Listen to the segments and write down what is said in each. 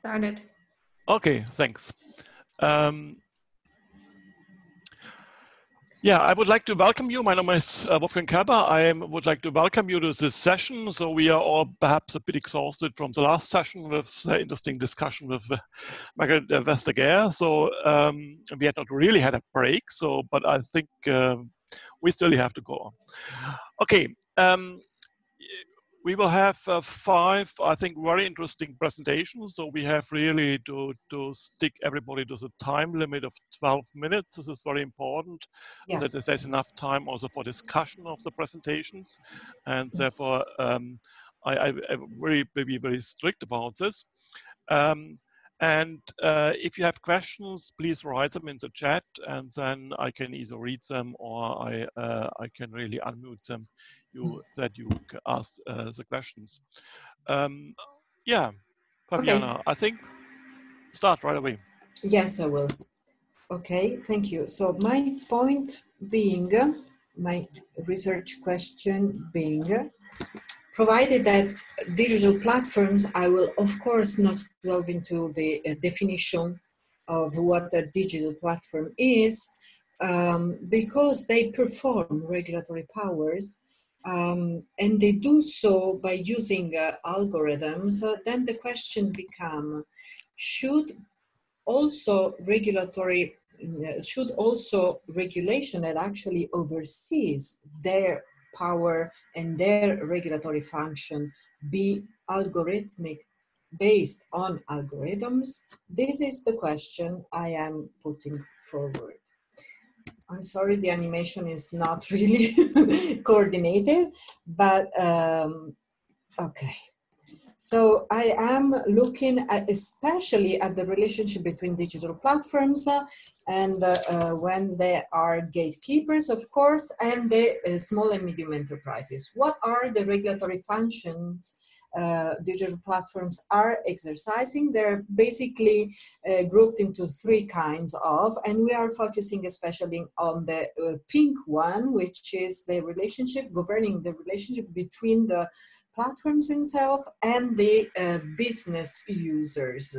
Started. Okay, thanks. Yeah, I would like to welcome you. My name is Wolfgang Kerber. I would like to welcome you to this session. So we are all perhaps a bit exhausted from the last session with interesting discussion with Margaret Vestager. So we had not really had a break. So, but I think we still have to go on. Okay. We will have 5, I think, very interesting presentations. So we have really to stick everybody to the time limit of 12 minutes. This is very important, so that there's enough time also for discussion of the presentations. And therefore, I will be very strict about this. And if you have questions, please write them in the chat, and then I can either read them or I can really unmute them. That you ask the questions. Yeah, Fabiana, I think start right away. Yes, I will. Okay, thank you. So my point being, my research question being, provided that digital platforms, I will of course not delve into the definition of what a digital platform is, because they perform regulatory powers. And they do so by using algorithms. Then the question becomes, should also regulation that actually oversees their power and their regulatory function be algorithmic, based on algorithms? This is the question I am putting forward. I'm sorry, the animation is not really coordinated, but okay. So I am looking at especially at the relationship between digital platforms and when they are gatekeepers, of course, and the small and medium enterprises. What are the regulatory functions digital platforms are exercising? They're basically grouped into 3 kinds of, and we are focusing especially on the pink one, which is the relationship, governing the relationship between the platforms itself and the business users.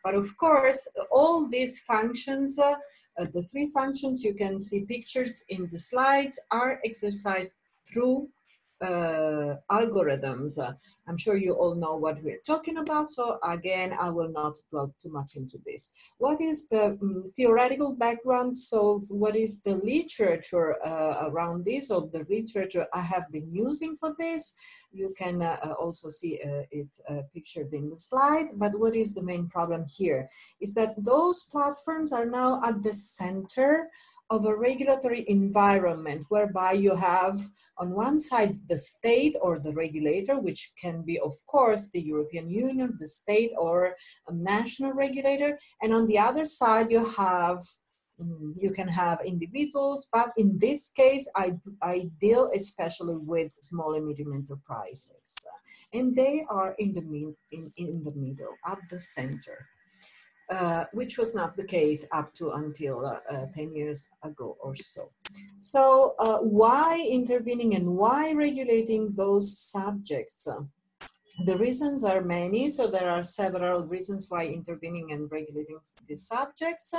But of course, all these functions, the 3 functions you can see pictures in the slides, are exercised through algorithms. I'm sure you all know what we're talking about, so again, I will not dwell too much into this. What is the theoretical background? So what is the literature around this, or the literature I have been using for this? You can also see it pictured in the slide, but what is the main problem here? Is that those platforms are now at the center of a regulatory environment whereby you have on one side the state or the regulator, which can be of course the European Union, the state, or a national regulator, and on the other side you have you can have individuals, but in this case I deal especially with small and medium enterprises, and they are in the middle, at the center. Which was not the case up to until 10 years ago or so. So why intervening and why regulating those subjects? The reasons are many, so there are several reasons why intervening and regulating these subjects,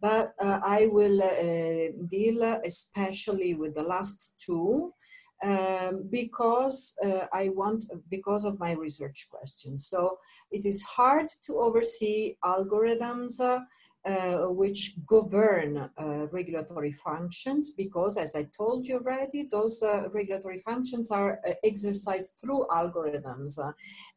but I will deal especially with the last 2, because because of my research questions. So it is hard to oversee algorithms which govern regulatory functions, because, as I told you already, those regulatory functions are exercised through algorithms,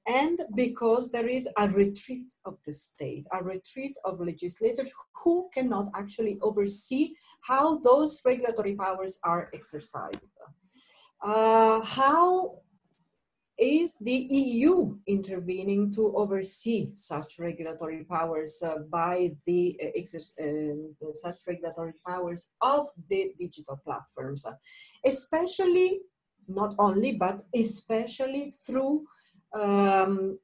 and because there is a retreat of the state, a retreat of legislators who cannot actually oversee how those regulatory powers are exercised. How is the EU intervening to oversee such regulatory powers by the such regulatory powers of the digital platforms, especially, not only, but especially through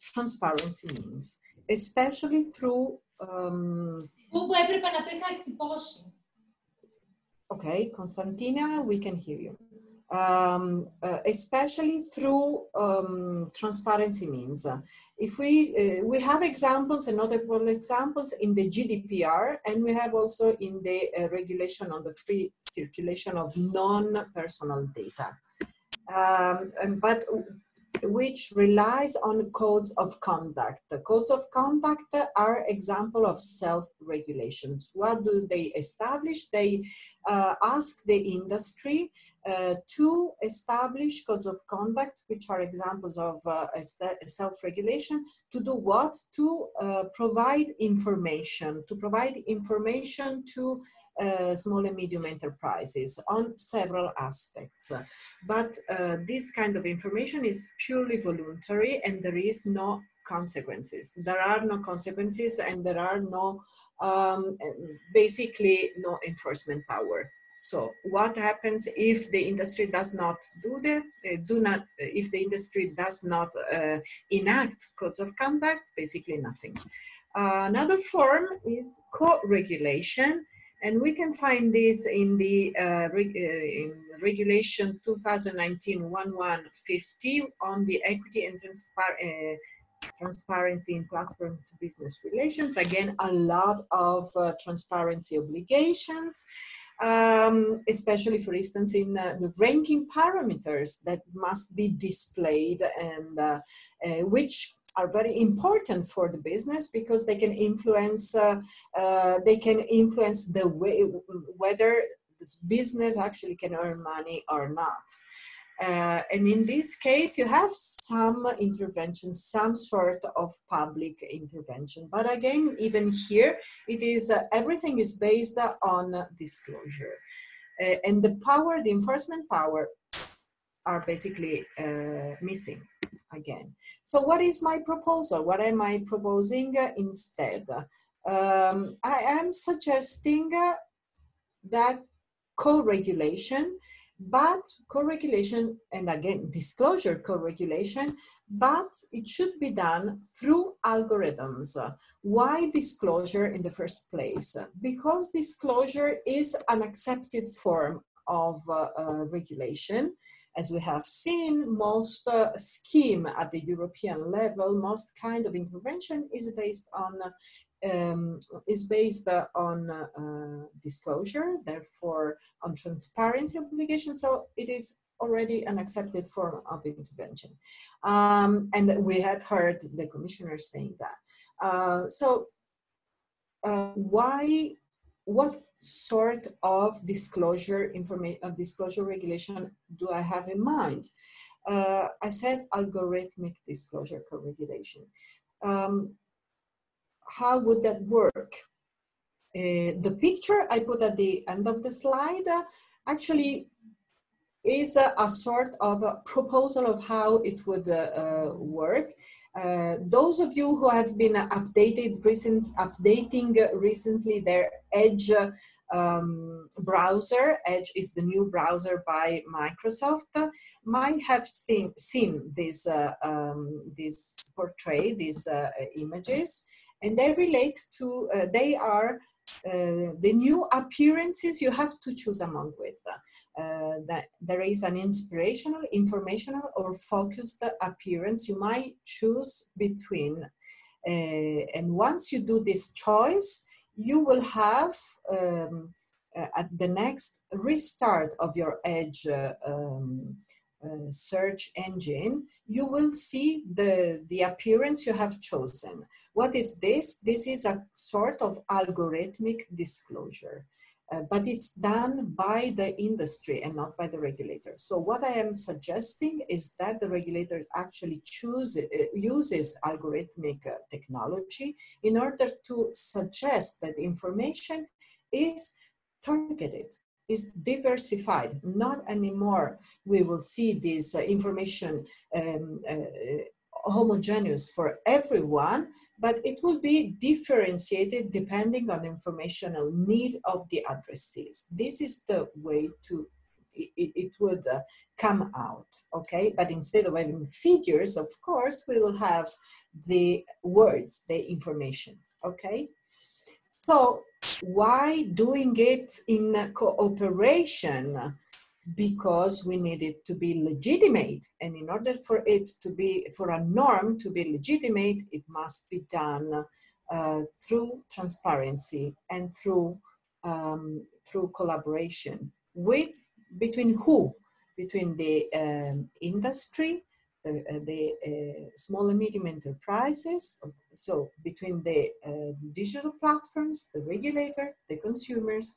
transparency means, especially through okay, Constantina, we can hear you. especially through transparency means. If we have examples and notable examples in the GDPR, and we have also in the regulation on the free circulation of non-personal data. But which relies on codes of conduct. The codes of conduct are example of self-regulations. What do they establish? They ask the industry to establish codes of conduct, which are examples of self-regulation, to do what? To provide information, to small and medium enterprises on several aspects. But this kind of information is purely voluntary and there is no consequences. There are no consequences and there are no, basically no enforcement power. So what happens if the industry does not do that, if the industry does not enact codes of conduct? Basically nothing. Another form is co-regulation. And we can find this in the in Regulation 2019-1150 on the equity and transparency in platform to business relations. Again, a lot of transparency obligations, especially, for instance, in the ranking parameters that must be displayed and which are very important for the business because they can influence the way whether this business actually can earn money or not. And in this case, you have some intervention, some sort of public intervention. But again, even here, it is everything is based on disclosure, and the power, the enforcement power, are basically missing again. So what is my proposal? What am I proposing instead? I am suggesting that co-regulation, but co-regulation, and again, disclosure co-regulation, but it should be done through algorithms. Why disclosure in the first place? Because disclosure is an accepted form of regulation. As we have seen, most scheme at the European level, most kind of intervention is based on disclosure, therefore on transparency obligation. So it is already an accepted form of intervention. And we have heard the commissioner saying that. What sort of disclosure disclosure regulation do I have in mind? I said algorithmic disclosure co-regulation. How would that work? The picture I put at the end of the slide actually is a sort of a proposal of how it would work. Those of you who have been updating recently their Edge browser, Edge is the new browser by Microsoft, might have seen this portrait, these images, and they relate to, they are the new appearances you have to choose among with. That there is an inspirational, informational, or focused appearance you might choose between. And once you do this choice, you will have at the next restart of your Edge search engine, you will see the appearance you have chosen. What is this? This is a sort of algorithmic disclosure, but it's done by the industry and not by the regulator. So what I am suggesting is that the regulator actually uses algorithmic technology in order to suggest that information is targeted, is diversified. Not anymore we will see this information homogeneous for everyone, but it will be differentiated depending on the informational need of the addressees. This is the way to it would come out, okay? But instead of having figures, of course, we will have the words, the information, okay? So why doing it in cooperation? because we need it to be legitimate. And in order for it to be, for a norm to be legitimate, it must be done through transparency and through collaboration with, between who? Between the industry, the small and medium enterprises, so between the digital platforms, the regulator, the consumers,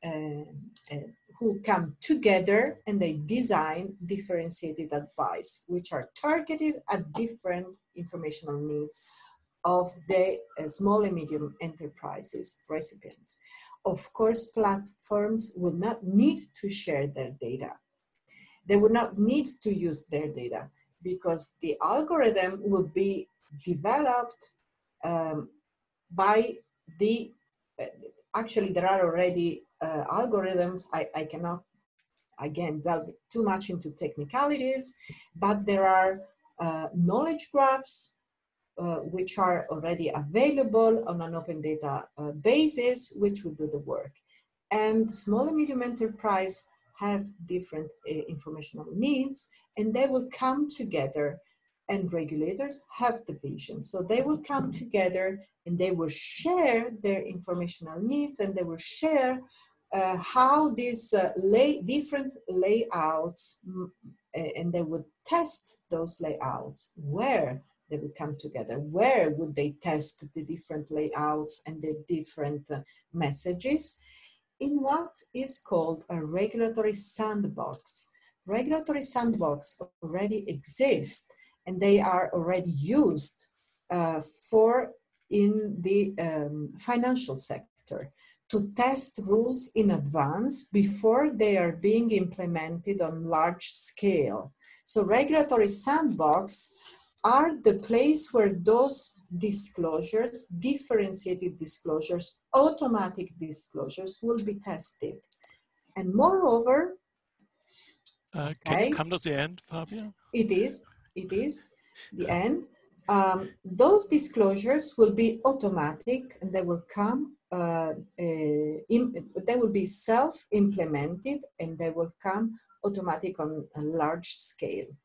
who come together and they design differentiated advice, which are targeted at different informational needs of the small and medium enterprises recipients. Of course, platforms will not need to share their data. They would not need to use their data because the algorithm will be developed by the, actually there are already algorithms. I cannot, again, delve too much into technicalities, but there are knowledge graphs which are already available on an open data basis, which will do the work. And small and medium enterprise have different informational needs, and they will come together, and regulators have the vision. So they will come together and they will share their informational needs, and they will share how these different layouts, and they would test those layouts. Where they would come together, where would they test the different layouts and the different messages? In what is called a regulatory sandbox. Regulatory sandbox already exist, and they are already used for in the financial sector to test rules in advance before they are being implemented on large scale. So regulatory sandbox are the place where those disclosures, differentiated disclosures, automatic disclosures will be tested. And moreover, can you come to the end, Fabio? It is the end. Those disclosures will be automatic, and they will come, they will be self-implemented, and they will come automatic on a large scale.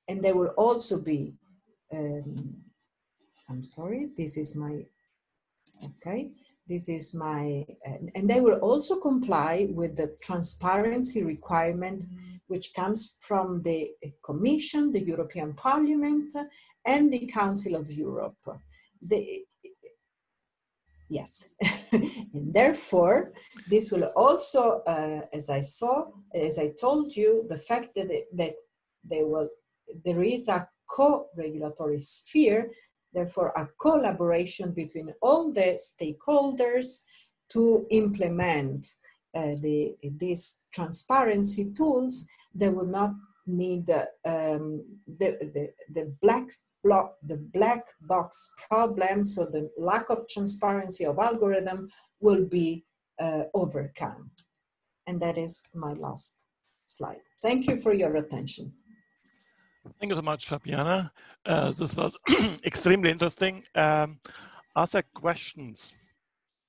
And they will also be, I'm sorry, this is my, okay, this is my, and they will also comply with the transparency requirement which comes from the Commission, the European Parliament, and the Council of Europe. Yes, and therefore, this will also, as I told you, the fact that there is a co-regulatory sphere, therefore a collaboration between all the stakeholders to implement these transparency tools. They will not need the black box problem, so the lack of transparency of algorithm will be overcome. And that is my last slide. Thank you for your attention. Thank you so much, Fabiana. This was extremely interesting. Are there questions?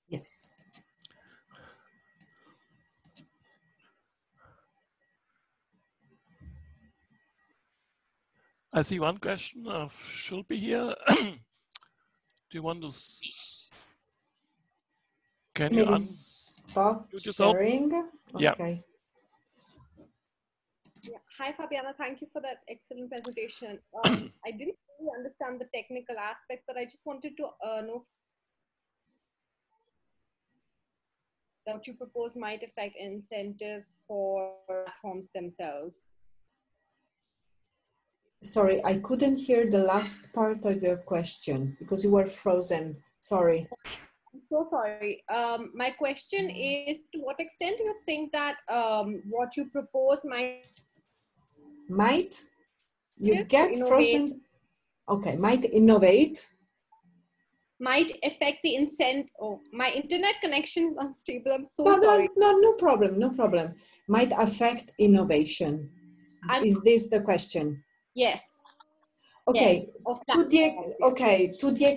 Yes. I see one question of Schulpe here. Do you want to? Can maybe you stop sharing? Okay. Yeah. Hi, Fabiana. Thank you for that excellent presentation. I didn't really understand the technical aspects, but I just wanted to know what you propose might affect incentives for platforms themselves. Sorry, I couldn't hear the last part of your question because you were frozen. Sorry. I'm so sorry. My question is, to what extent do you think that what you propose might you get frozen? Okay, might innovate. Might affect the incentive. Oh, my internet connection is unstable. I'm so sorry. No problem, no problem. Might affect innovation. Is this the question? Yes. Okay. Yes. To the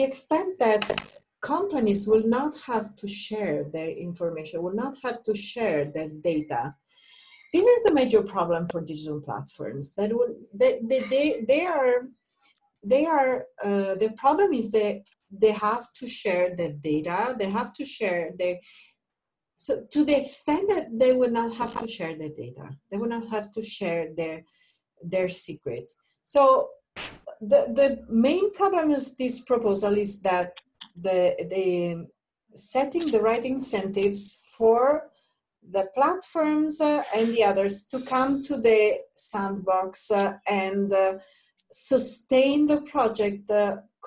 extent that companies will not have to share their information, will not have to share their data. This is the major problem for digital platforms. That will, the problem is that they have to share their data, they have to share their, so to the extent that they will not have to share their data, they will not have to share their secret. So the main problem of this proposal is that the setting the right incentives for the platforms and the others to come to the sandbox and sustain the project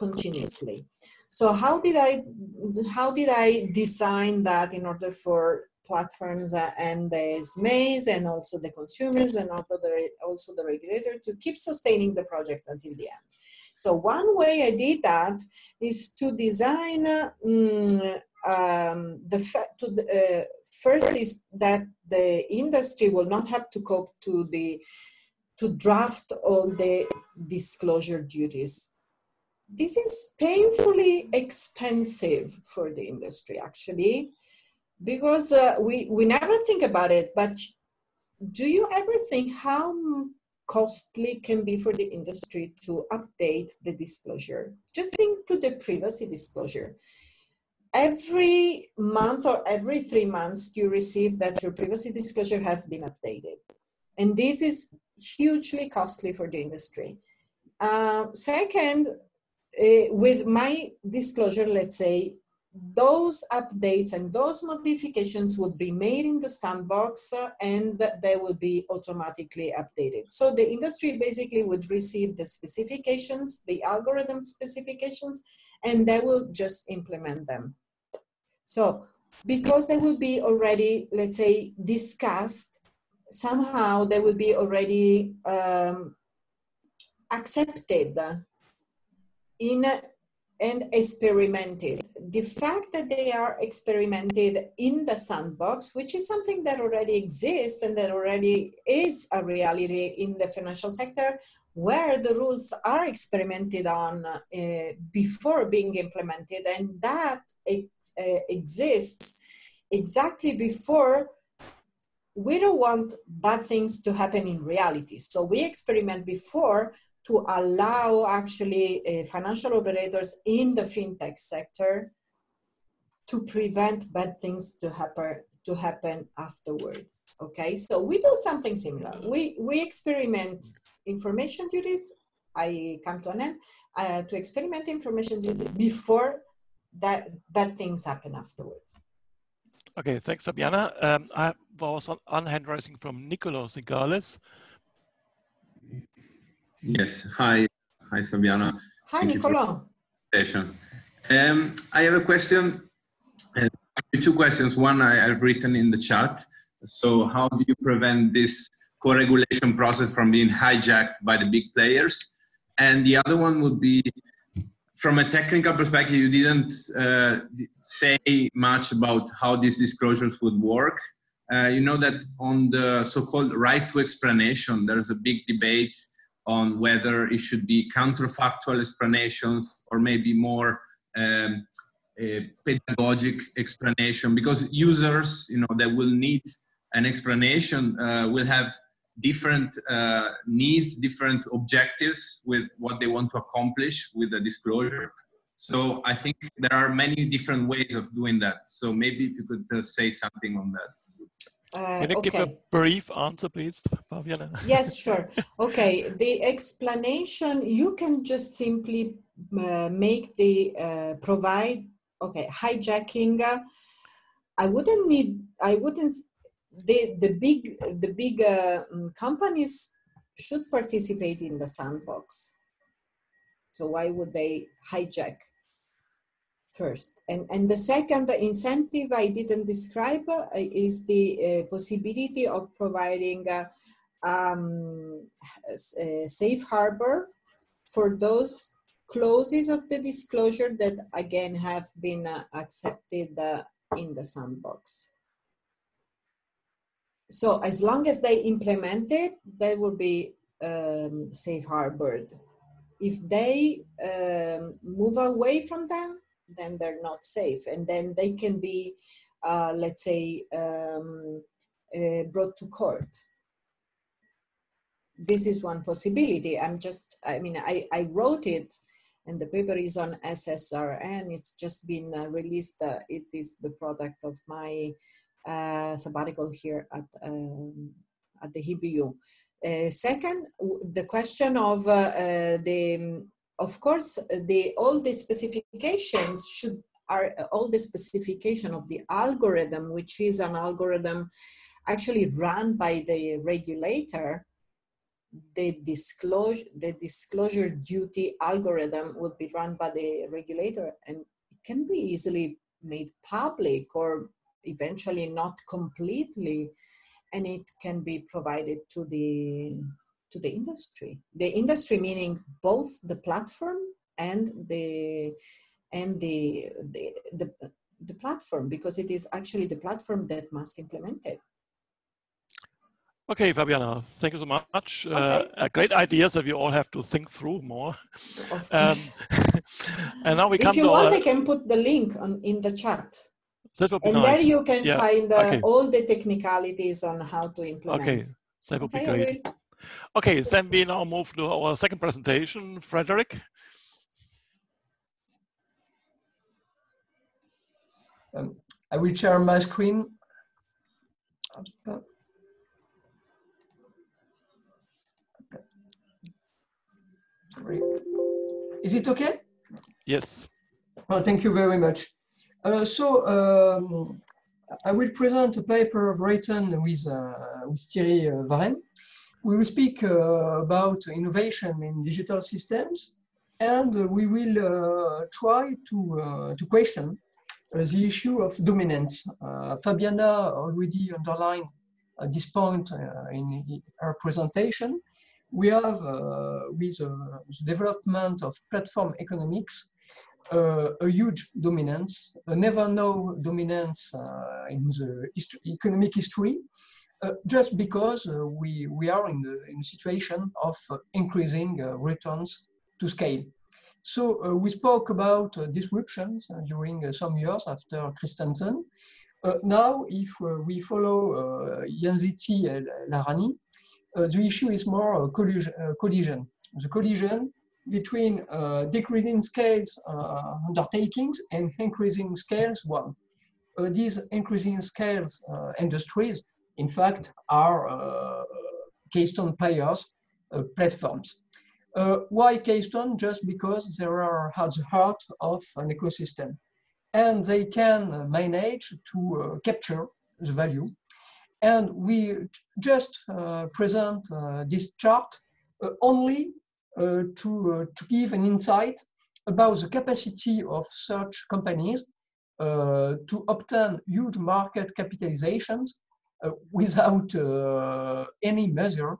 continuously. So how did I design that in order for platforms and the SMEs and also the consumers and also the regulator to keep sustaining the project until the end? So one way I did that is to design first is that the industry will not have to cope to draft all the disclosure duties. This is painfully expensive for the industry, actually, because we never think about it, but do you ever think how costly can be for the industry to update the disclosure? Just think to the privacy disclosure. Every month or every 3 months, you receive that your privacy disclosure has been updated. And this is hugely costly for the industry. Second, with my disclosure, let's say, those updates and those modifications would be made in the sandbox and they will be automatically updated. So the industry basically would receive the specifications, the algorithm specifications, and they will just implement them. So because they will be already, let's say, discussed, somehow they will be already accepted and experimented. The fact that they are experimented in the sandbox, which is something that already exists and that already is a reality in the financial sector, where the rules are experimented on before being implemented, and that exists exactly before. We don't want bad things to happen in reality. So we experiment before to allow actually financial operators in the fintech sector to prevent bad things to happen afterwards. Okay, so we do something similar. We experiment information duties. I come to an end to experiment information duties before that bad things happen afterwards. Okay, thanks, Fabiana. I was on hand raising from Nicolo Sigales. Yes, hi Fabiana. Hi, Nicolo. I have a question, two questions. One I've written in the chat. So how do you prevent this co-regulation process from being hijacked by the big players? And the other one would be, from a technical perspective, you didn't say much about how these disclosures would work. You know that on the so-called right to explanation, there's a big debate on whether it should be counterfactual explanations or maybe more pedagogic explanation, because users, you know, that will need an explanation will have different needs, different objectives with what they want to accomplish with the disclosure. So I think there are many different ways of doing that. So maybe if you could say something on that. Can you give a brief answer, please, Fabiana? Yes, sure. Okay, the explanation, you can just simply make the provide, okay, hijacking. The big companies should participate in the sandbox. So why would they hijack first? And the second incentive I didn't describe is the possibility of providing a safe harbor for those clauses of the disclosure that again have been accepted in the sandbox. So as long as they implement it, they will be safe harbored. If they move away from them, then they're not safe, and then they can be, let's say, brought to court. This is one possibility. I wrote it, and the paper is on SSRN. It's just been released. It is the product of my sabbatical here at the HBU. Second, the question of of course, all the specifications all the specification of the algorithm, which is an algorithm actually run by the regulator. The disclosure duty algorithm will be run by the regulator, and it can be easily made public or eventually not completely, and it can be provided to the industry. The industry meaning both the platform and the platform, because it is actually the platform that must implement it. Okay, Fabiana, thank you so much. Okay. Great ideas that we all have to think through more. Of course. And now we come to if you want, I can put the link in the chat. That would be and nice. there you can find okay. all the technicalities on how to implement. Okay, that would be great. Okay, then we now move to our second presentation. Frederick. I will share my screen. Is it okay? Yes. Oh, thank you very much. I will present a paper written with Thierry Varenne. We will speak about innovation in digital systems, and we will try to question the issue of dominance. Fabiana already underlined this point in her presentation. We have, with the development of platform economics, a huge dominance, a never-know dominance in the economic history, just because we are in a situation of increasing returns to scale. So we spoke about disruptions during some years after Christensen. Now, if we follow Yanziti and Larani, the issue is more collision. The collision between decreasing scales undertakings and increasing scales one. These increasing scales industries, in fact, are keystone players, platforms. Why keystone? Just because they are at the heart of an ecosystem, and they can manage to capture the value. And we just present this chart only to give an insight about the capacity of such companies to obtain huge market capitalizations without any measure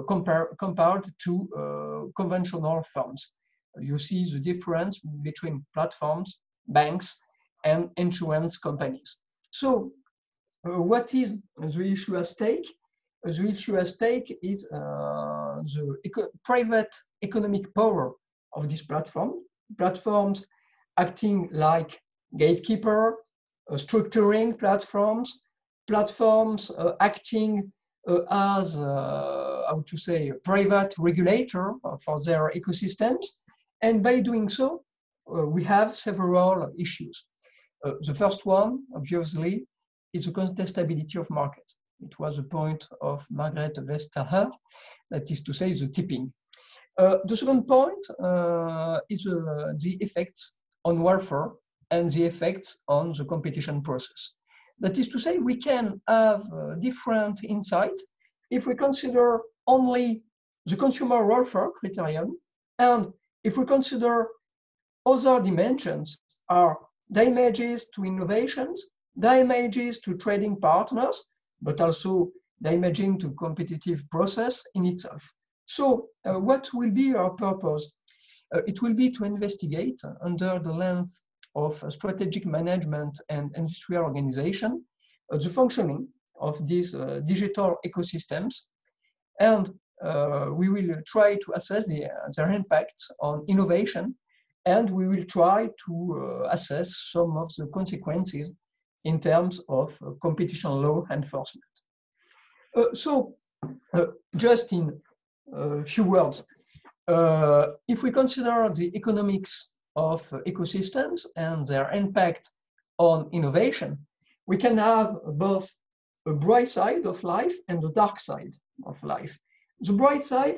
compared to conventional firms. You see the difference between platforms, banks, and insurance companies. So what is the issue at stake? The issue at stake is the private economic power of this platform. Platforms acting like gatekeeper, structuring platforms, platforms acting as, how to say, a private regulator for their ecosystems. And by doing so, we have several issues. The first one, obviously, is the contestability of market. It was a point of Margaret Vestager, that is to say, the tipping. The second point is the effects on welfare and the effects on the competition process. That is to say, we can have different insight if we consider only the consumer welfare criterion, and if we consider other dimensions are damages to innovations, damages to trading partners, but also damaging to competitive process in itself. So what will be our purpose? It will be to investigate under the lens of strategic management and industrial organization the functioning of these digital ecosystems, and we will try to assess their impacts on innovation and we will try to assess some of the consequences in terms of competition law enforcement. Just in a few words, if we consider the economics of ecosystems and their impact on innovation, we can have both a bright side of life and a dark side of life. The bright side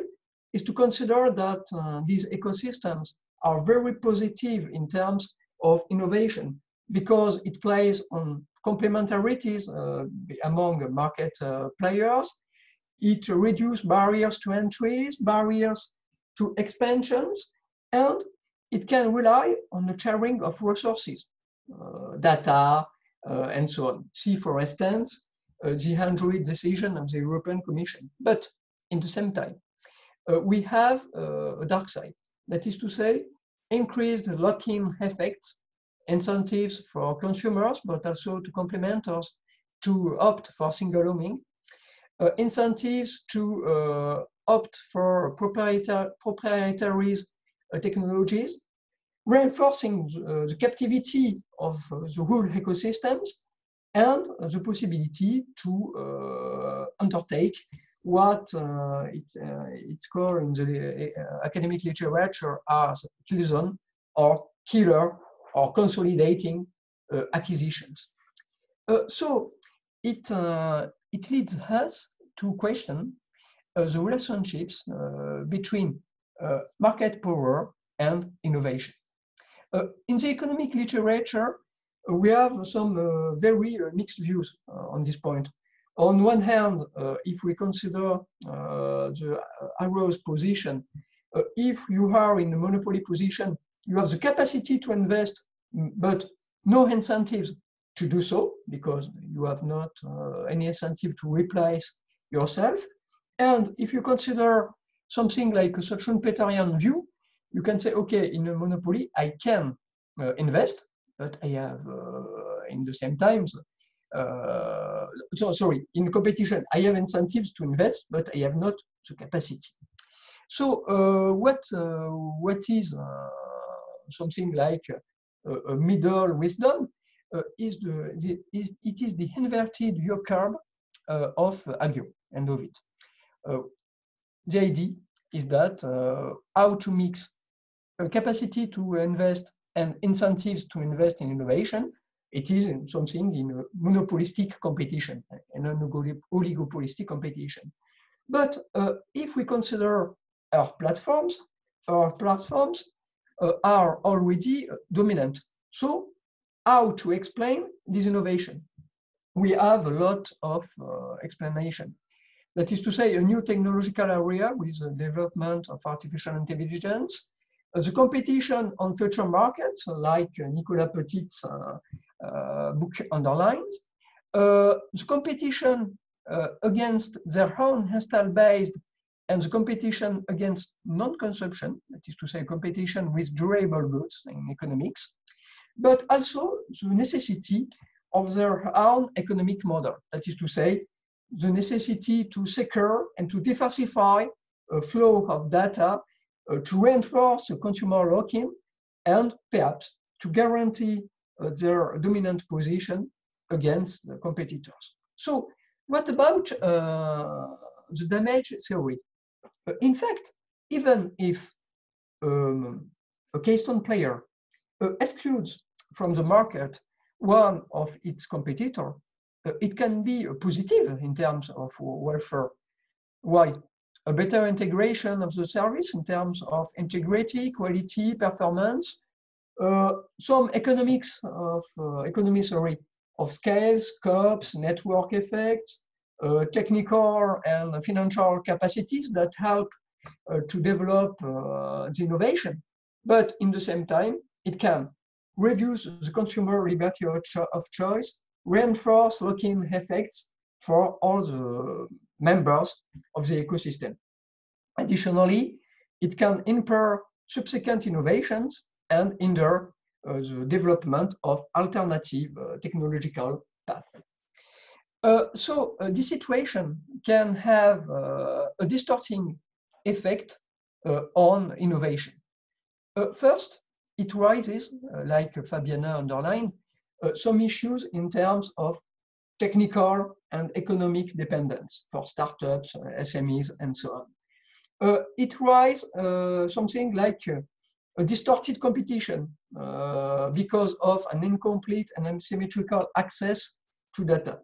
is to consider that these ecosystems are very positive in terms of innovation because it plays on complementarities among market players. It reduces barriers to entries, barriers to expansions, and it can rely on the sharing of resources, data, and so on. See, for instance, the Android decision of the European Commission. But in the same time, we have a dark side. That is to say, increased lock-in effects, incentives for consumers, but also to complementers to opt for single roaming, incentives to opt for proprietary technologies, reinforcing the captivity of the whole ecosystems, and the possibility to undertake what it's called in the academic literature as kill zone or killer or consolidating acquisitions. So it leads us to question the relationships between market power and innovation. In the economic literature, we have some very mixed views on this point. On one hand, if we consider the arrow's position, if you are in a monopoly position, you have the capacity to invest, but no incentives to do so, because you have not any incentive to replace yourself. And if you consider something like a Schumpeterian view, you can say, okay, in a monopoly, I can invest, but I have, in the same times, in competition, I have incentives to invest, but I have not the capacity. So what is something like a middle wisdom it is the inverted yield curve of Agio and Ovid. The idea is that how to mix a capacity to invest and incentives to invest in innovation. It is something in a monopolistic competition and an oligopolistic competition. But if we consider our platforms are already dominant. So how to explain this innovation? We have a lot of explanation. That is to say, a new technological area with the development of artificial intelligence, the competition on future markets, like Nicolas Petit's book underlines, the competition against their own install base and the competition against non-consumption, that is to say, competition with durable goods in economics, but also the necessity of their own economic model, that is to say, the necessity to secure and to diversify a flow of data to reinforce the consumer lock-in and perhaps to guarantee their dominant position against the competitors. So what about the damage theory? In fact, even if a Keystone player excludes from the market one of its competitors, it can be positive in terms of welfare. Why? A better integration of the service in terms of integrity, quality, performance, some economies of scales, scopes, network effects, technical and financial capacities that help to develop the innovation. But in the same time, it can reduce the consumer liberty of choice, reinforce lock-in effects for all the members of the ecosystem. Additionally, it can impair subsequent innovations and hinder the development of alternative technological paths. So this situation can have a distorting effect on innovation. First, it raises, like Fabiana underlined, some issues in terms of technical and economic dependence for startups, SMEs, and so on. It raises something like a distorted competition because of an incomplete and asymmetrical access to data.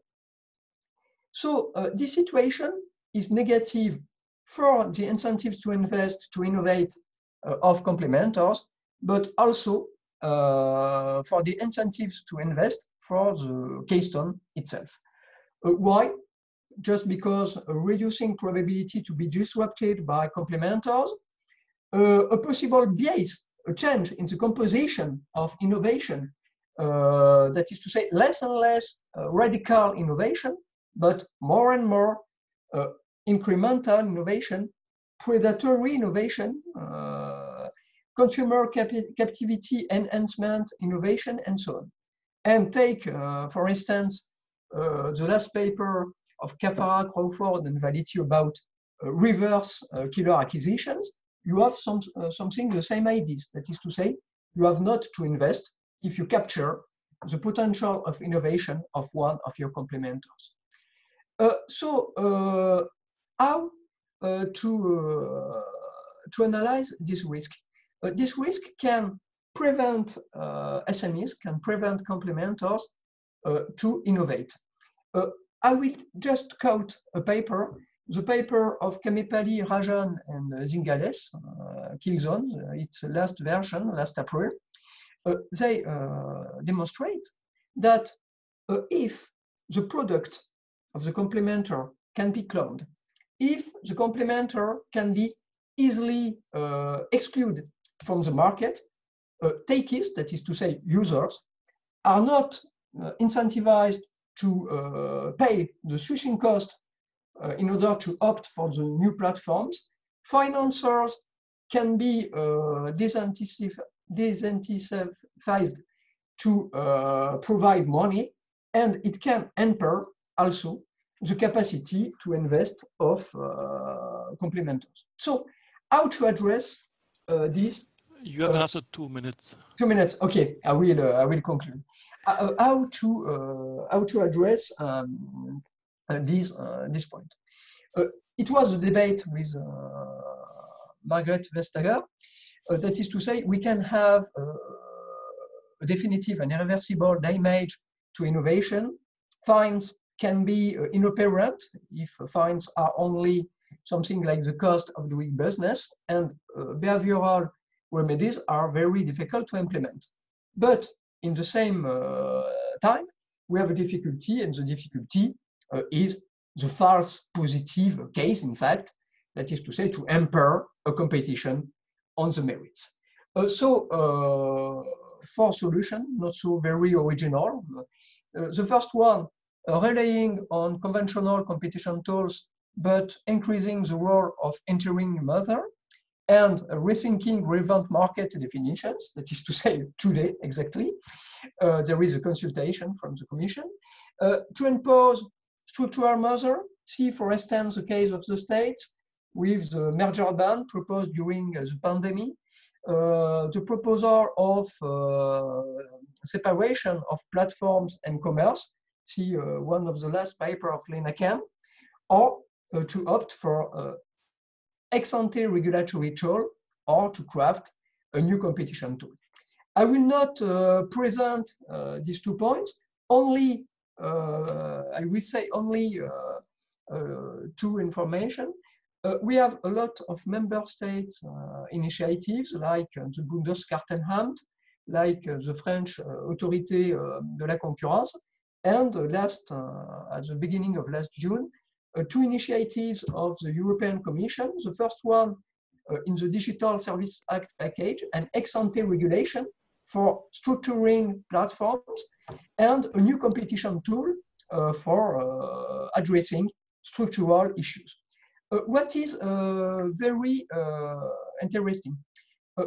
So this situation is negative for the incentives to invest, to innovate of complementars, but also for the incentives to invest for the keystone itself. Why? Just because reducing probability to be disrupted by complementars, a possible bias, a change in the composition of innovation, that is to say, less and less radical innovation, but more and more incremental innovation, predatory innovation, consumer captivity enhancement innovation, and so on. And take, for instance, the last paper of Cafara, Crawford, and Valiti about reverse killer acquisitions. You have something, the same ideas. That is to say, you have not to invest if you capture the potential of innovation of one of your complementars. So how to analyze this risk? This risk can prevent SMEs, can prevent complementars to innovate. I will just quote a paper, the paper of Kamepali, Rajan, and Zingales, Killzone, its last version, last April. They demonstrate that if the product of the complementer can be cloned, if the complementer can be easily excluded from the market, takees, that is to say users, are not incentivized to pay the switching cost in order to opt for the new platforms. Financiers can be disincentivized to provide money, and it can hamper also the capacity to invest of complementars. So how to address this? You have another 2 minutes. 2 minutes, okay, I will conclude. How to address this point? It was a debate with Margaret Vestager. That is to say, we can have a definitive and irreversible damage to innovation. Fines can be inoperant if fines are only something like the cost of doing business, and behavioral remedies are very difficult to implement. But in the same time, we have a difficulty, and the difficulty is the false positive case, in fact, that is to say, to hamper a competition on the merits. For solution, not so very original. The first one, relying on conventional competition tools, but increasing the role of entering mother, and rethinking relevant market definitions, that is to say, today, exactly. There is a consultation from the Commission. To impose structural measure, see, for instance, the case of the States with the merger ban proposed during the pandemic, the proposal of separation of platforms and commerce, see one of the last paper of Lena Khan, or to opt for ex-ante regulatory tool, or to craft a new competition tool. I will not present these 2 points, only, I will say only 2 information. We have a lot of member states initiatives like the Bundeskartellamt, like the French Autorité de la Concurrence, and last, at the beginning of last June, 2 initiatives of the European Commission. The first one in the Digital Service Act package, an ex-ante regulation for structuring platforms, and a new competition tool for addressing structural issues. What is very interesting?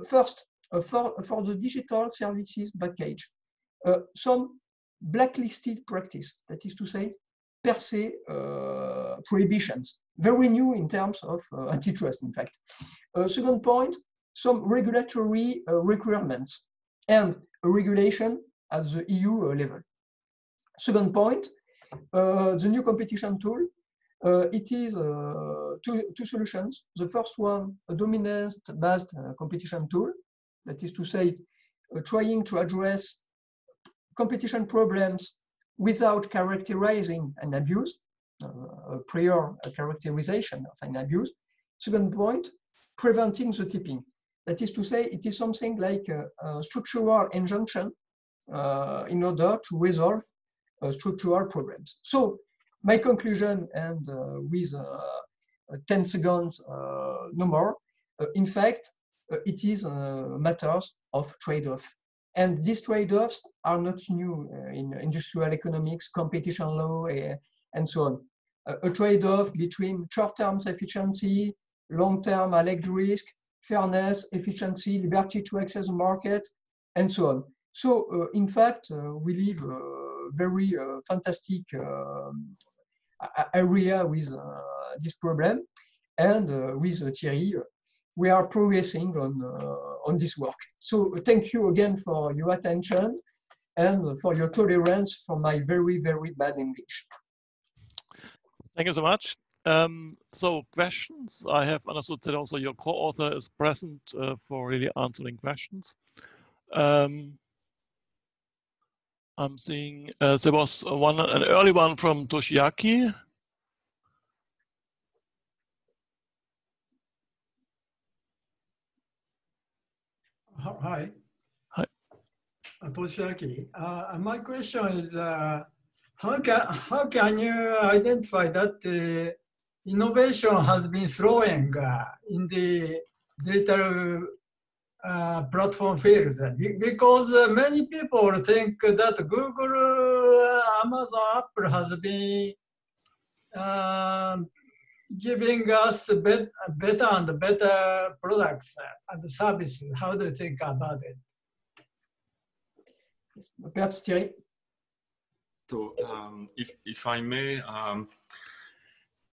First, for the digital services package, some blacklisted practice, that is to say, per se prohibitions, very new in terms of antitrust, in fact. Second point, some regulatory requirements. and a regulation at the EU level. Second point, the new competition tool, it is two solutions. The first one, a dominance-based competition tool, that is to say, trying to address competition problems without characterizing an abuse, prior characterization of an abuse. Second point, preventing the tipping. That is to say, it is something like a structural injunction in order to resolve structural problems. So my conclusion, and with 10 seconds no more, in fact, it is matters of trade-off. And these trade-offs are not new in industrial economics, competition law, and so on. A trade-off between short-term efficiency, long-term alleged risk, fairness, efficiency, liberty to access the market, and so on. So, in fact, we live a very fantastic area with this problem, and with Thierry, we are progressing on this work. So thank you again for your attention and for your tolerance for my very, very bad English. Thank you so much. So questions, I have understood that also your co-author is present for really answering questions. I'm seeing there was an early one from Toshiaki. Hi. Hi. Toshiaki. My question is, how can you identify that innovation has been slowing in the digital platform field? Because many people think that Google, Amazon, Apple has been giving us better and better products and services. How do you think about it? Perhaps Thierry. So if I may,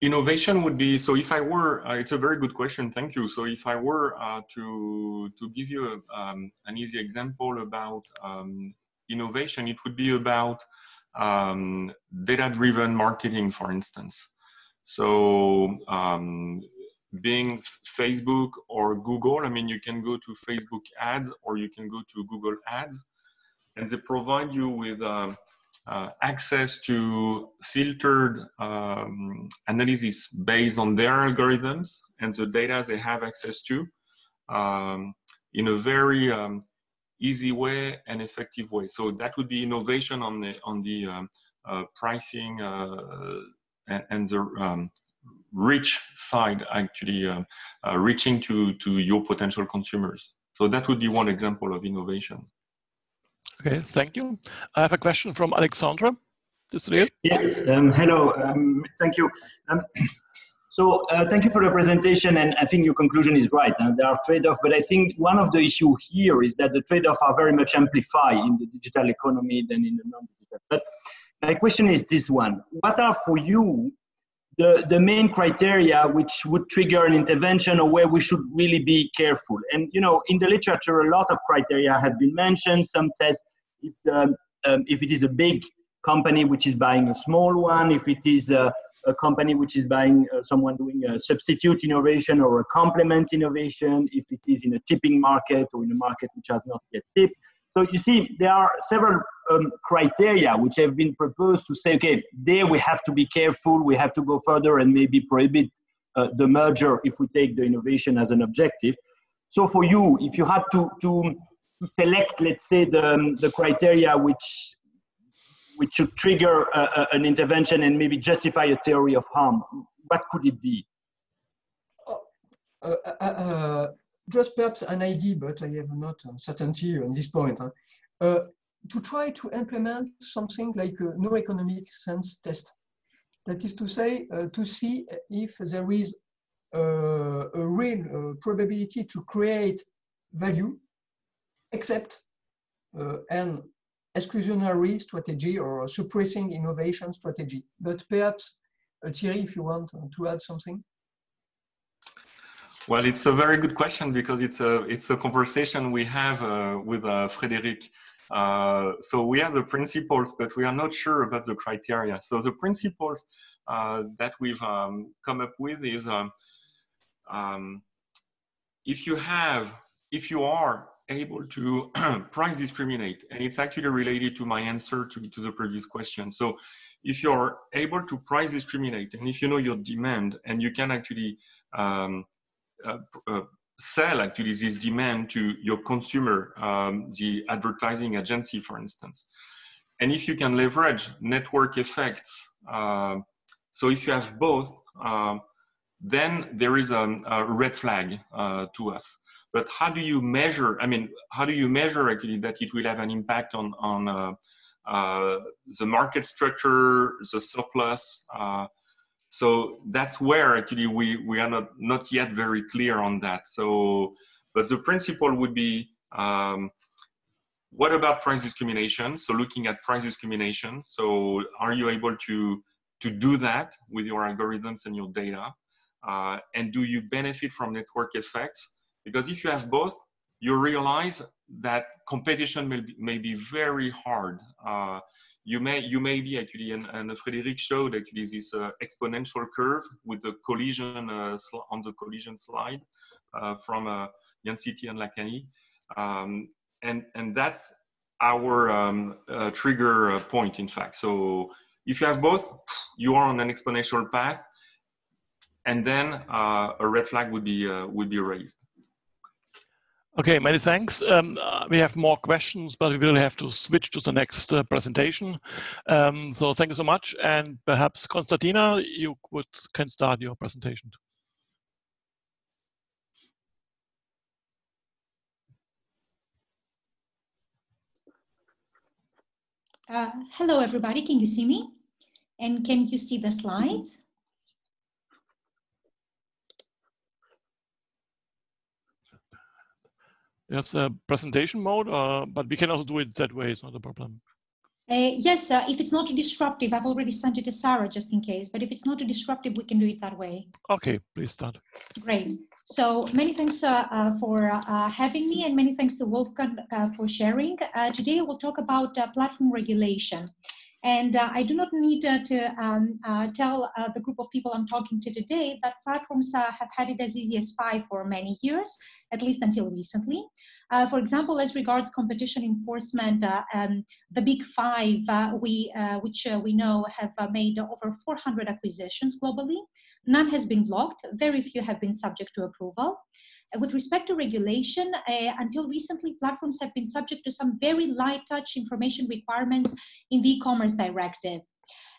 innovation would be, so if I were, it's a very good question, thank you. So if I were to give you an easy example about innovation, it would be about data-driven marketing, for instance. So being Facebook or Google, I mean, you can go to Facebook ads or you can go to Google ads, and they provide you with access to filtered analysis based on their algorithms and the data they have access to in a very easy way and effective way. So that would be innovation on the pricing and the rich side, actually reaching to your potential consumers. So that would be one example of innovation. Okay, thank you. I have a question from Alexandra. Yes, hello, thank you. So thank you for the presentation, and I think your conclusion is right. There are trade-offs, but I think one of the issues here is that the trade-offs are very much amplified in the digital economy than in the non-digital. But my question is this one: what are for you the main criteria which would trigger an intervention, or where we should really be careful? And you know, in the literature, a lot of criteria have been mentioned. Some says if it is a big company which is buying a small one, if it is a company which is buying someone doing a substitute innovation or a complement innovation, if it is in a tipping market or in a market which has not yet tipped. So you see, there are several criteria which have been proposed to say, okay, there we have to be careful, we have to go further and maybe prohibit the merger if we take the innovation as an objective. So for you, if you had to select, let's say, the criteria which should trigger an intervention and maybe justify a theory of harm, what could it be? Just perhaps an idea, but I have not certainty on this point. To try to implement something like a no economic sense test. That is to say, to see if there is a real probability to create value, except an exclusionary strategy or suppressing innovation strategy. But perhaps, Thierry, if you want to add something. Well, it's a very good question because it's a conversation we have with Frédéric. So we have the principles, but we are not sure about the criteria. So the principles that we've come up with is if you are able to price discriminate, and it's actually related to my answer to the previous question. So if you're able to price discriminate, and if you know your demand, and you can actually sell actually this demand to your consumer, the advertising agency, for instance. And if you can leverage network effects, so if you have both, then there is a red flag to us. But how do you measure? I mean, how do you measure actually that it will have an impact on the market structure, the surplus? So that's where actually we are not yet very clear on that. So, but the principle would be, what about price discrimination? So looking at price discrimination. So are you able to do that with your algorithms and your data? And do you benefit from network effects? Because if you have both, you realize that competition may be very hard. You may be actually, and Frédéric showed actually this exponential curve with the collision on the collision slide from Yan City and Lacani. And that's our trigger point, in fact. So if you have both, you are on an exponential path, and then a red flag would be raised. Okay, many thanks. We have more questions, but we will have to switch to the next presentation. So thank you so much. And perhaps Konstantina, you can start your presentation. Hello, everybody. Can you see me? And can you see the slides? You have the presentation mode, but we can also do it that way. It's not a problem. Yes, if it's not too disruptive, I've already sent it to Sarah just in case, but if it's not too disruptive, we can do it that way. Okay, please start. Great. So many thanks for having me, and many thanks to Wolfgang for sharing. Today we'll talk about platform regulation. And I do not need to tell the group of people I'm talking to today that platforms have had it as easy as pie for many years, at least until recently. For example, as regards competition enforcement, the big five, which we know have made over 400 acquisitions globally. None has been blocked. Very few have been subject to approval. With respect to regulation, until recently, platforms have been subject to some very light touch information requirements in the e-commerce directive.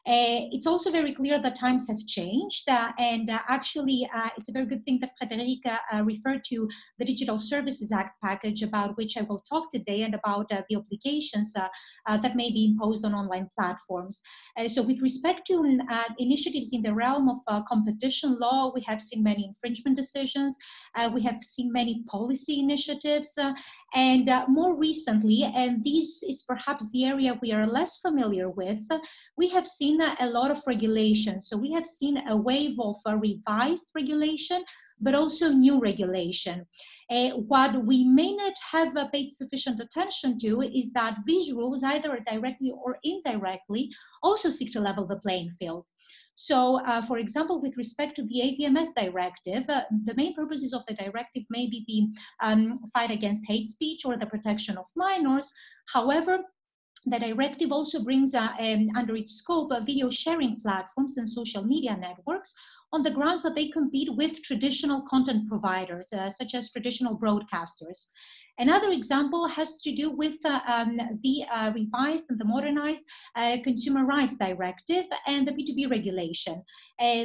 It's also very clear that times have changed, and actually it's a very good thing that Frédéric referred to the Digital Services Act package, about which I will talk today, and about the obligations that may be imposed on online platforms. So with respect to initiatives in the realm of competition law, we have seen many infringement decisions, we have seen many policy initiatives, and more recently, and this is perhaps the area we are less familiar with, we have seen a lot of regulation. So we have seen a wave of revised regulation, but also new regulation. What we may not have paid sufficient attention to is that these rules, either directly or indirectly, also seek to level the playing field. So, for example, with respect to the AVMS directive, the main purposes of the directive may be the fight against hate speech or the protection of minors. However, the directive also brings under its scope video sharing platforms and social media networks on the grounds that they compete with traditional content providers, such as traditional broadcasters. Another example has to do with the revised and the modernized Consumer Rights Directive and the B2B regulation.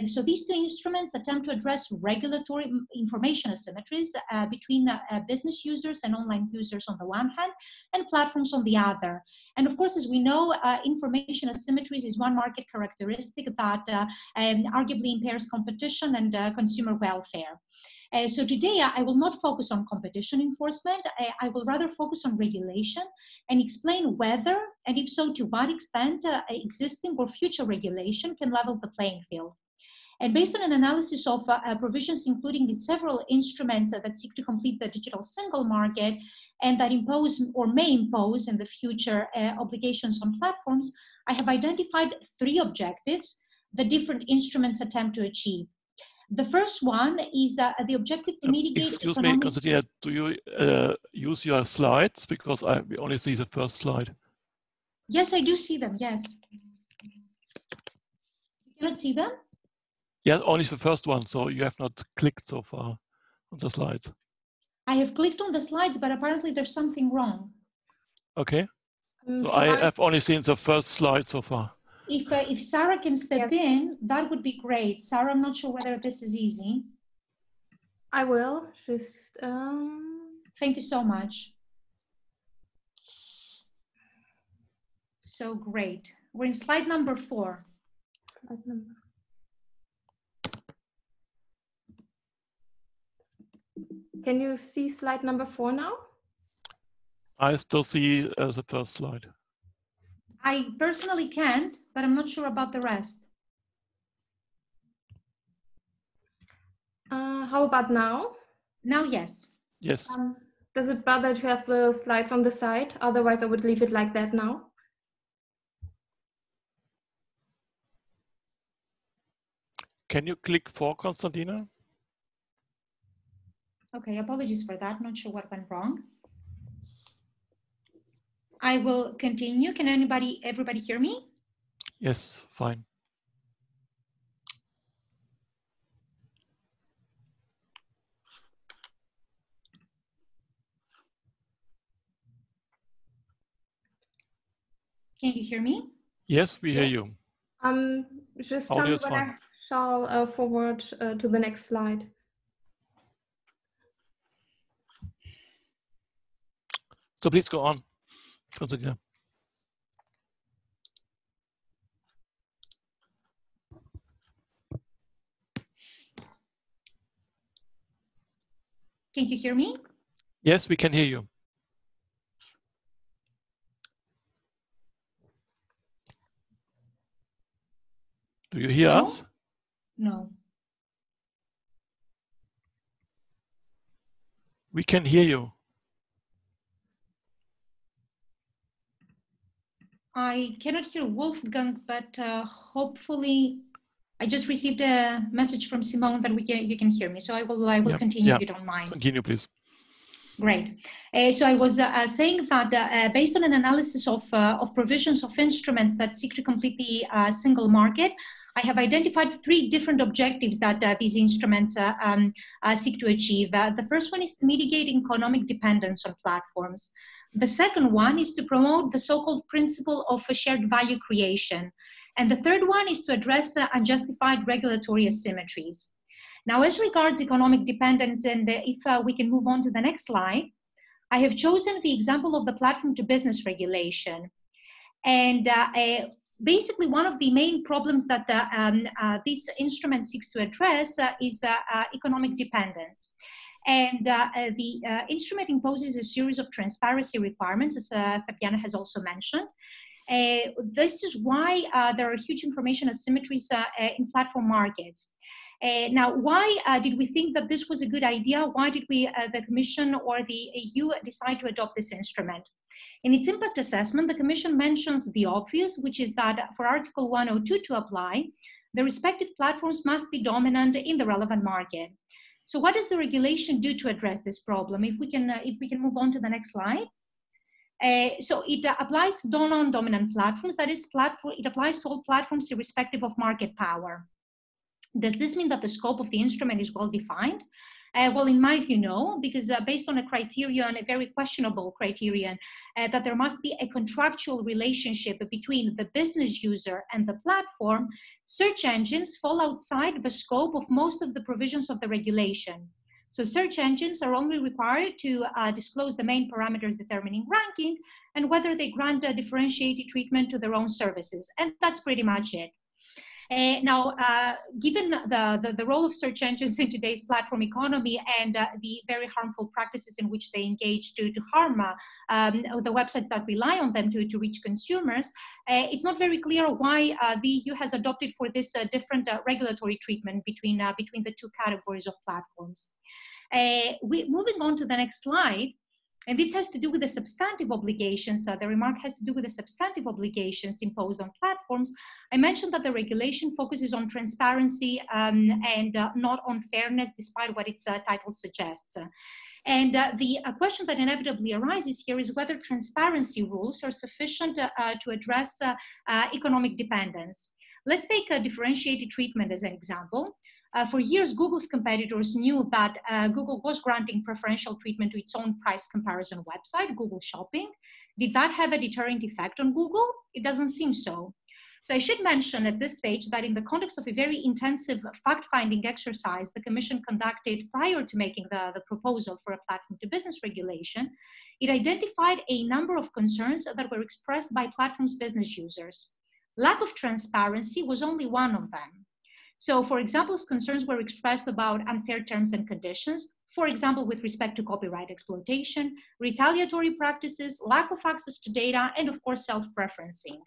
So these two instruments attempt to address regulatory information asymmetries between business users and online users on the one hand, and platforms on the other. And of course, as we know, information asymmetries is one market characteristic that arguably impairs competition and consumer welfare. So today, I will not focus on competition enforcement. I will rather focus on regulation and explain whether, and if so, to what extent, existing or future regulation can level the playing field. And based on an analysis of provisions, including in several instruments that seek to complete the digital single market and that impose or may impose in the future obligations on platforms, I have identified 3 objectives that different instruments attempt to achieve. The first one is the objective to mitigate. Excuse me, Konstantina, do you use your slides? Because we only see the first slide. Yes, I do see them, yes. You cannot see them? Yeah, only the first one, so you have not clicked so far on the slides. I have clicked on the slides, but apparently there's something wrong. Okay, so I have only seen the first slide so far. If Sarah can step in, that would be great. Sarah, I'm not sure whether this is easy. I will just. Thank you so much. So great. We're in slide number 4. Slide number. Can you see slide number 4 now? I still see the first slide. I personally can't, but I'm not sure about the rest. How about now? Now, yes. Yes. Does it bother to have the slides on the side? Otherwise, I would leave it like that now. Can you click for Konstantina? Okay, apologies for that. Not sure what went wrong. I will continue. Can everybody hear me? Yes, fine. Can you hear me? Yes, we hear you. Just tell me when I shall forward to the next slide. So please go on, Konstantina. Can you hear me? Yes, we can hear you. Do you hear us? No. We can hear you. I cannot hear Wolfgang, but hopefully I just received a message from Simone that you can hear me. So I will continue if you don't mind. Continue, please. Great. So I was saying that based on an analysis of provisions of instruments that seek to complete the single market, I have identified 3 different objectives that these instruments seek to achieve. The first one is to mitigate economic dependence on platforms. The second one is to promote the so-called principle of shared value creation. And the third one is to address unjustified regulatory asymmetries. Now, as regards economic dependence, and if we can move on to the next slide, I have chosen the example of the platform to business regulation. And basically, one of the main problems that this instrument seeks to address is economic dependence. And the instrument imposes a series of transparency requirements, as Fabiana has also mentioned. This is why there are huge information asymmetries in platform markets. Now, why did we think that this was a good idea? Why did the Commission or the EU decide to adopt this instrument? In its impact assessment, the Commission mentions the obvious, which is that for Article 102 to apply, the respective platforms must be dominant in the relevant market. So what does the regulation do to address this problem? If we can move on to the next slide. So it applies to non-dominant platforms. That is, it applies to all platforms irrespective of market power. Does this mean that the scope of the instrument is well defined? Well, in my view, no, because based on a criterion, a very questionable criterion, that there must be a contractual relationship between the business user and the platform, search engines fall outside the scope of most of the provisions of the regulation. So search engines are only required to disclose the main parameters determining ranking and whether they grant a differentiated treatment to their own services. And that's pretty much it. Given the role of search engines in today's platform economy and the very harmful practices in which they engage to harm the websites that rely on them to reach consumers, it's not very clear why the EU has adopted for this different regulatory treatment between the two categories of platforms. Moving on to the next slide, and this has to do with the substantive obligations. The remark has to do with the substantive obligations imposed on platforms. I mentioned that the regulation focuses on transparency and not on fairness, despite what its title suggests. And the question that inevitably arises here is whether transparency rules are sufficient to address economic dependence. Let's take a differentiated treatment as an example. For years, Google's competitors knew that Google was granting preferential treatment to its own price comparison website, Google Shopping. Did that have a deterrent effect on Google? It doesn't seem so. So I should mention at this stage that in the context of a very intensive fact-finding exercise the Commission conducted prior to making the proposal for a platform-to-business regulation, it identified a number of concerns that were expressed by platforms' business users. Lack of transparency was only one of them. So, for example, concerns were expressed about unfair terms and conditions, for example, with respect to copyright exploitation, retaliatory practices, lack of access to data, and of course, self-preferencing.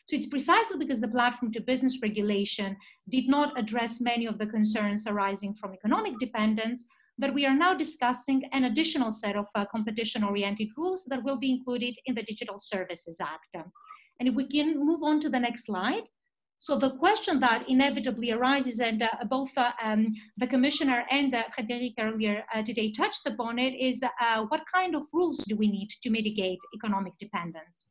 So it's precisely because the platform-to-business regulation did not address many of the concerns arising from economic dependence that we are now discussing an additional set of competition-oriented rules that will be included in the Digital Services Act. And if we can move on to the next slide. So the question that inevitably arises, and both the Commissioner and Frédéric earlier today touched upon it, is what kind of rules do we need to mitigate economic dependence?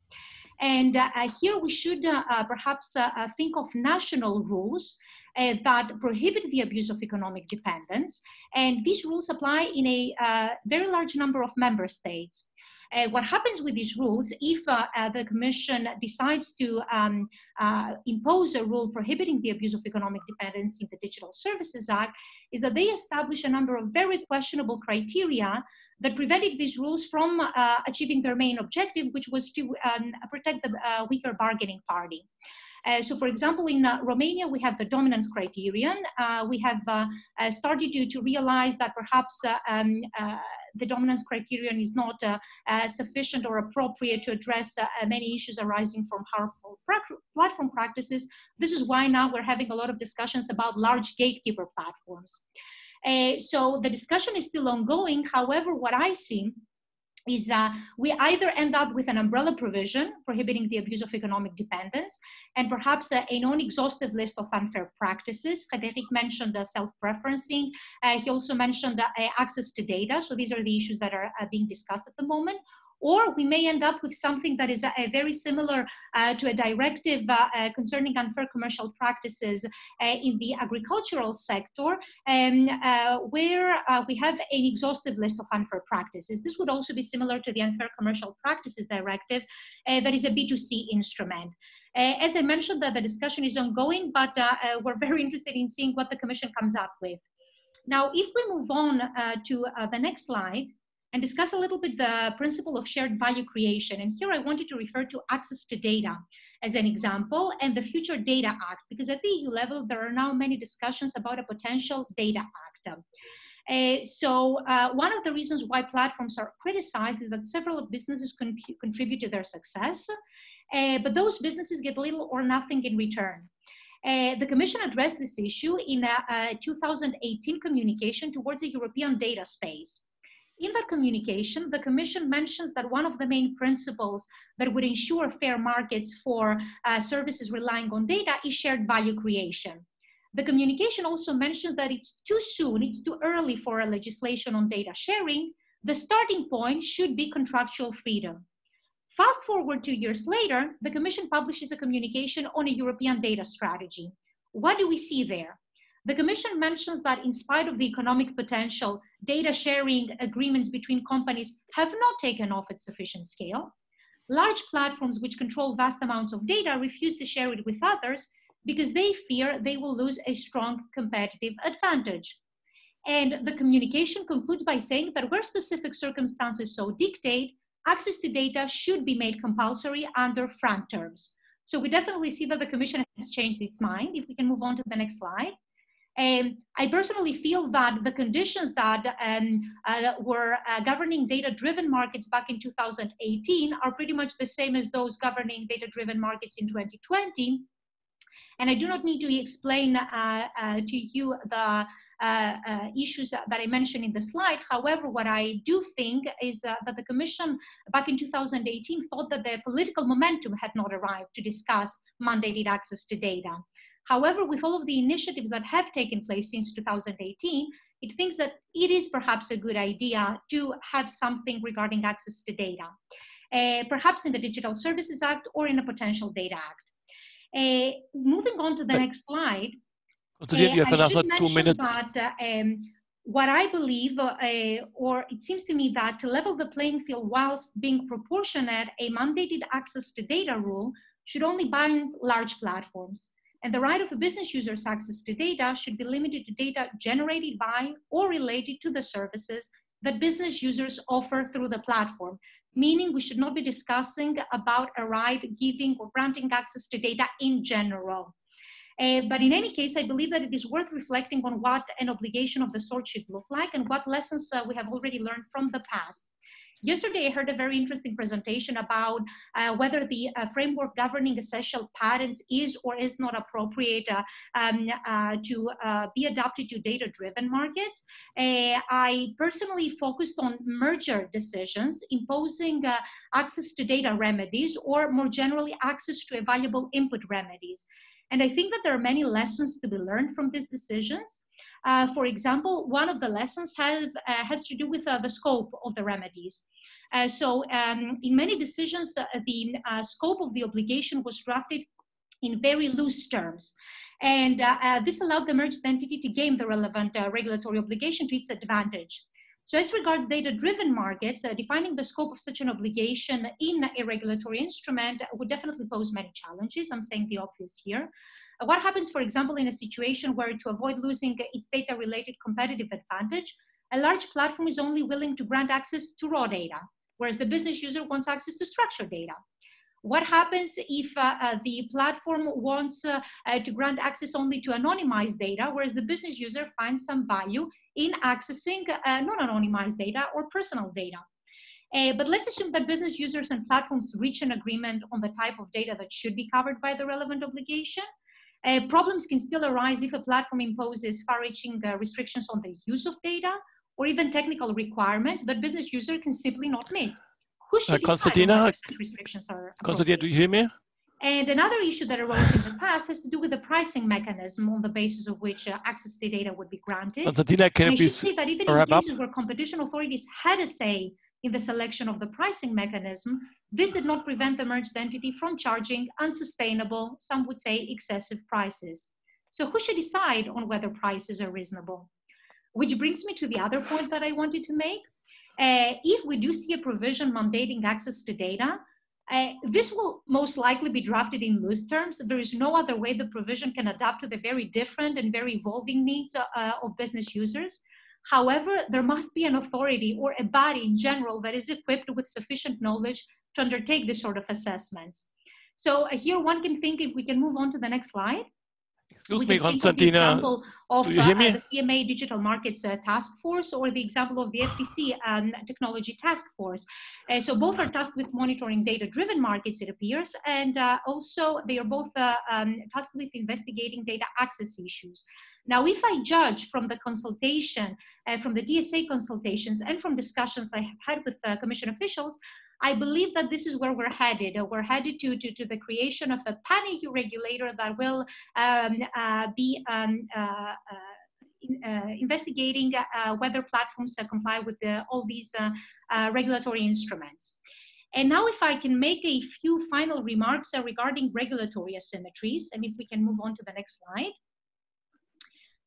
And here we should perhaps think of national rules that prohibit the abuse of economic dependence. And these rules apply in a very large number of member states. What happens with these rules, if the Commission decides to impose a rule prohibiting the abuse of economic dependence in the Digital Services Act, is that they establish a number of very questionable criteria that prevented these rules from achieving their main objective, which was to protect the weaker bargaining party. So, for example, in Romania, we have the dominance criterion. We have started to realize that perhaps the dominance criterion is not sufficient or appropriate to address many issues arising from harmful platform practices. This is why now we're having a lot of discussions about large gatekeeper platforms. So the discussion is still ongoing. However, what I see is we either end up with an umbrella provision prohibiting the abuse of economic dependence and perhaps a non-exhaustive list of unfair practices. Frédéric mentioned self-preferencing. He also mentioned access to data. So these are the issues that are being discussed at the moment. Or we may end up with something that is very similar to a directive concerning unfair commercial practices in the agricultural sector, where we have an exhaustive list of unfair practices. This would also be similar to the Unfair Commercial Practices Directive that is a B2C instrument. As I mentioned, the discussion is ongoing, but we're very interested in seeing what the Commission comes up with. Now, if we move on to the next slide, and discuss a little bit the principle of shared value creation. And here I wanted to refer to access to data as an example and the Future Data Act, because at the EU level, there are now many discussions about a potential data act. So one of the reasons why platforms are criticized is that several businesses contribute to their success, but those businesses get little or nothing in return. The Commission addressed this issue in a 2018 communication towards a European data space. In that communication, the Commission mentions that one of the main principles that would ensure fair markets for services relying on data is shared value creation. The communication also mentions that it's too soon, it's too early for a legislation on data sharing. The starting point should be contractual freedom. Fast forward 2 years later, the Commission publishes a communication on a European data strategy. What do we see there? The Commission mentions that in spite of the economic potential, data sharing agreements between companies have not taken off at sufficient scale. Large platforms which control vast amounts of data refuse to share it with others because they fear they will lose a strong competitive advantage. And the communication concludes by saying that where specific circumstances so dictate, access to data should be made compulsory under FRAND terms. So we definitely see that the Commission has changed its mind. If we can move on to the next slide. I personally feel that the conditions that were governing data-driven markets back in 2018 are pretty much the same as those governing data-driven markets in 2020. And I do not need to explain to you the issues that I mentioned in the slide. However, what I do think is that the Commission back in 2018 thought that the political momentum had not arrived to discuss mandated access to data. However, with all of the initiatives that have taken place since 2018, it thinks that it is perhaps a good idea to have something regarding access to data, perhaps in the Digital Services Act or in a potential data act. Moving on to the next slide, you have another 2 minutes. That, what I believe, or it seems to me that to level the playing field whilst being proportionate, a mandated access to data rule should only bind large platforms. And the right of a business user's access to data should be limited to data generated by or related to the services that business users offer through the platform, meaning we should not be discussing about a right giving or granting access to data in general. But in any case, I believe that it is worth reflecting on what an obligation of the sort should look like and what lessons we have already learned from the past. Yesterday, I heard a very interesting presentation about whether the framework governing essential patents is or is not appropriate to be adapted to data-driven markets. I personally focused on merger decisions, imposing access to data remedies, or more generally, access to valuable input remedies. And I think that there are many lessons to be learned from these decisions. For example, one of the lessons has to do with the scope of the remedies. In many decisions, the scope of the obligation was drafted in very loose terms. And this allowed the merged entity to gain the relevant regulatory obligation to its advantage. So as regards data-driven markets, defining the scope of such an obligation in a regulatory instrument would definitely pose many challenges. I'm saying the obvious here. What happens, for example, in a situation where to avoid losing its data-related competitive advantage, a large platform is only willing to grant access to raw data, whereas the business user wants access to structured data? What happens if the platform wants to grant access only to anonymized data, whereas the business user finds some value in accessing non-anonymized data or personal data? But let's assume that business users and platforms reach an agreement on the type of data that should be covered by the relevant obligation. Problems can still arise if a platform imposes far-reaching restrictions on the use of data or even technical requirements that business user can simply not meet. Who should decide on whether such restrictions are appropriate? Constantina, do you hear me? And another issue that arose in the past has to do with the pricing mechanism on the basis of which access to data would be granted. Constantina, can you please say that even in cases where competition authorities had a say in the selection of the pricing mechanism, this did not prevent the merged entity from charging unsustainable, some would say excessive prices. So who should decide on whether prices are reasonable? Which brings me to the other point that I wanted to make. If we do see a provision mandating access to data, this will most likely be drafted in loose terms. There is no other way the provision can adapt to the very different and very evolving needs of business users. However, there must be an authority or a body in general that is equipped with sufficient knowledge to undertake this sort of assessments. So here one can think, if we can move on to the next slide. Excuse me, Constantina, of do you hear me? The CMA Digital Markets Task Force, or the example of the FTC Technology Task Force. So both are tasked with monitoring data-driven markets, it appears, and also they are both tasked with investigating data access issues. Now, if I judge from the consultation, from the DSA consultations, and from discussions I have had with Commission officials, I believe that this is where we're headed. We're headed to the creation of a pan-EU regulator that will be investigating whether platforms comply with all these regulatory instruments. And now if I can make a few final remarks regarding regulatory asymmetries, and if we can move on to the next slide.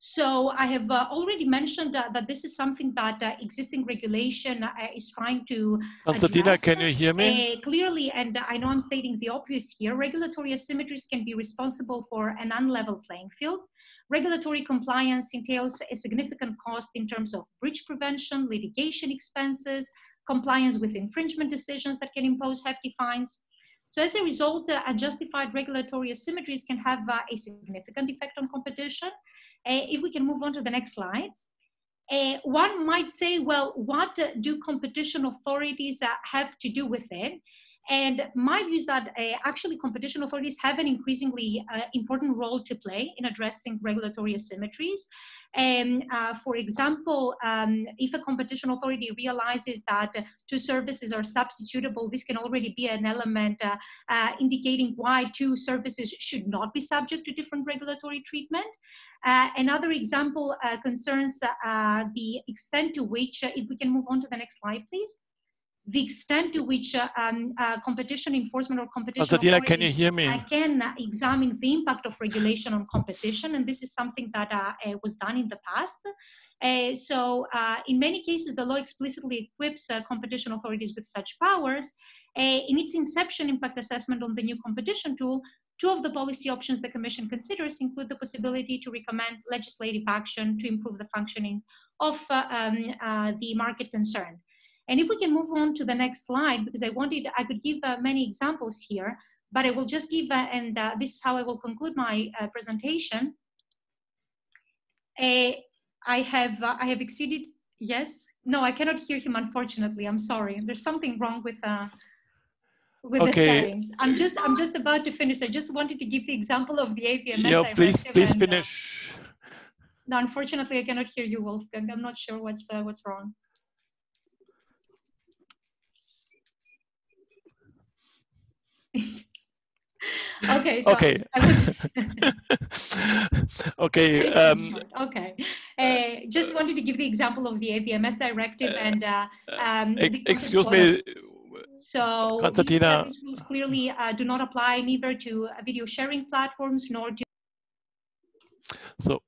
So I have already mentioned that this is something that existing regulation is trying to Constantina, address. can you hear me? Clearly, and I know I'm stating the obvious here, regulatory asymmetries can be responsible for an unlevel playing field. Regulatory compliance entails a significant cost in terms of breach prevention, litigation expenses, compliance with infringement decisions that can impose hefty fines. So as a result, unjustified regulatory asymmetries can have a significant effect on competition. If we can move on to the next slide. One might say, well, what do competition authorities have to do with it? And my view is that actually competition authorities have an increasingly important role to play in addressing regulatory asymmetries. And for example, if a competition authority realizes that two services are substitutable, this can already be an element indicating why two services should not be subject to different regulatory treatment. Another example concerns the extent to which, if we can move on to the next slide, please, the extent to which competition enforcement or competition Konstantina, can you hear me? Can examine the impact of regulation on competition, and this is something that was done in the past. So in many cases, the law explicitly equips competition authorities with such powers. In its inception impact assessment on the new competition tool, two of the policy options the Commission considers include the possibility to recommend legislative action to improve the functioning of the market concerned. And if we can move on to the next slide, because I could give many examples here, but I will just give, this is how I will conclude my presentation. I have exceeded, yes? No, I cannot hear him, unfortunately, I'm sorry. There's something wrong with the settings. I'm just about to finish. I just wanted to give the example of the AVMS directive. Please finish. No, unfortunately, I cannot hear you, Wolfgang. I'm not sure what's wrong. Okay. So okay. Okay. Okay. Just wanted to give the example of the AVMS directive and. Excuse me. So Konstantina, these rules clearly do not apply neither to video sharing platforms nor to. So,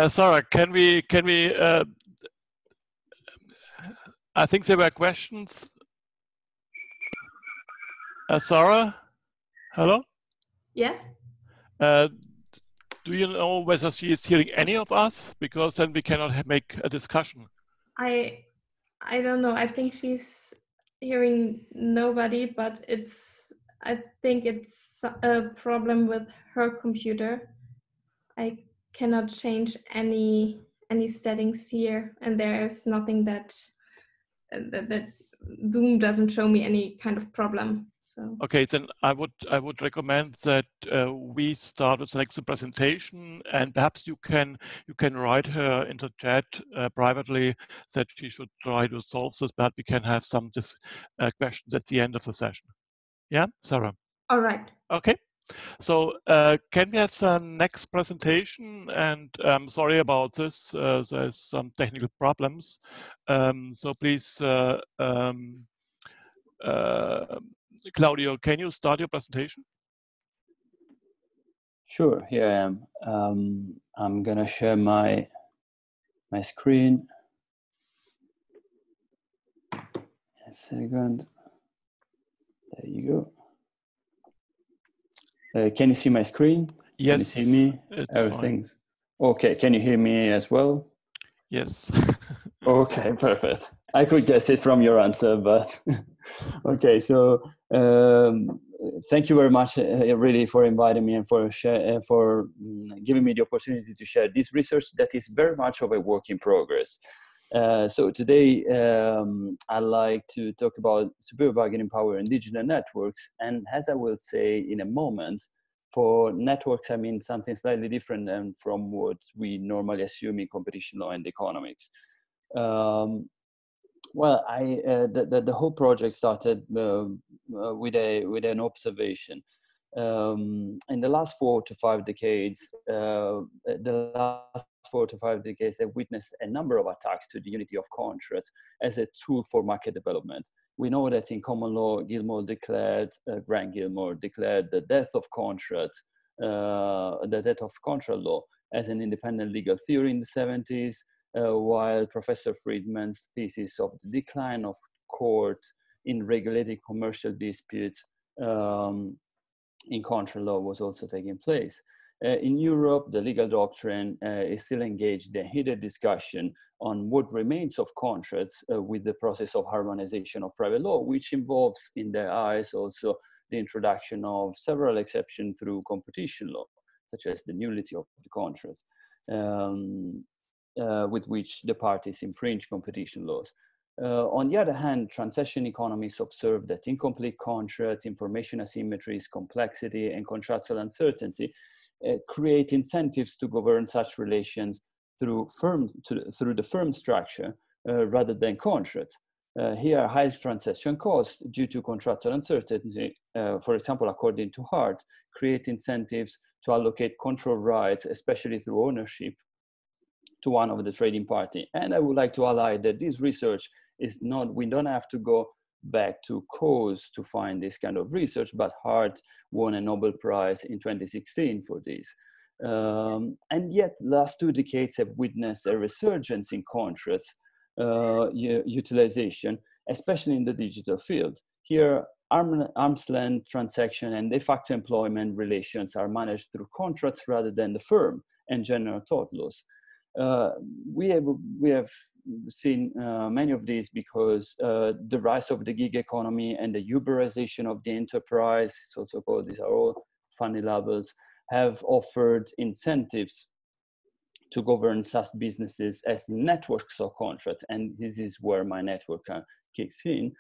Sarah, can we? I think there were questions. Sarah, hello? Yes. Do you know whether she is hearing any of us? Because then we cannot make a discussion. I don't know. I think she's hearing nobody, but I think it's a problem with her computer. I cannot change any settings here, and there's nothing that Zoom doesn't show me any kind of problem. So okay, then I would recommend that we start with the next presentation, and perhaps you can write her in the chat privately that she should try to solve this, but we can have some questions at the end of the session. Yeah, Sarah. All right. Okay. So can we have the next presentation? And sorry about this. There's some technical problems. So please. Claudio, can you start your presentation? Sure, here I am. I'm gonna share my screen. A second. There you go. Can you see my screen? Yes. Can you see me? Everything's fine. Okay. Can you hear me as well? Yes. Okay, perfect. I could guess it from your answer, but okay. So thank you very much, really, for inviting me and for giving me the opportunity to share this research that is very much of a work in progress. So today, I'd like to talk about superior bargaining power in digital networks, and as I will say in a moment, for networks, I mean something slightly different than from what we normally assume in competition law and economics. Well, the whole project started with an observation. In the last 4 to 5 decades, I've witnessed a number of attacks to the unity of contract as a tool for market development. We know that in common law, Grant Gilmore declared the death of contract law as an independent legal theory in the 70s, while Professor Friedman's thesis of the decline of courts in regulated commercial disputes in contract law was also taking place. In Europe, the legal doctrine is still engaged in heated discussion on what remains of contracts with the process of harmonization of private law, which involves, in their eyes, also the introduction of several exceptions through competition law, such as the nullity of the contract, with which the parties infringe competition laws. On the other hand, transaction economists observe that incomplete contract, information asymmetries, complexity, and contractual uncertainty create incentives to govern such relations through the firm structure rather than contracts. Here, high transaction costs due to contractual uncertainty, for example, according to Hart, create incentives to allocate control rights, especially through ownership, to one of the trading party. And I would like to highlight that this research is not, we don't have to go back to cause to find this kind of research, but Hart won a Nobel Prize in 2016 for this. And yet, last 2 decades have witnessed a resurgence in contracts utilization, especially in the digital field. Here, arm's length transaction and de facto employment relations are managed through contracts rather than the firm and general tort laws. We have seen many of these because the rise of the gig economy and the Uberization of the enterprise, it's also called, these are all funny labels, have offered incentives to govern such businesses as networks of contracts, and this is where my network kicks in,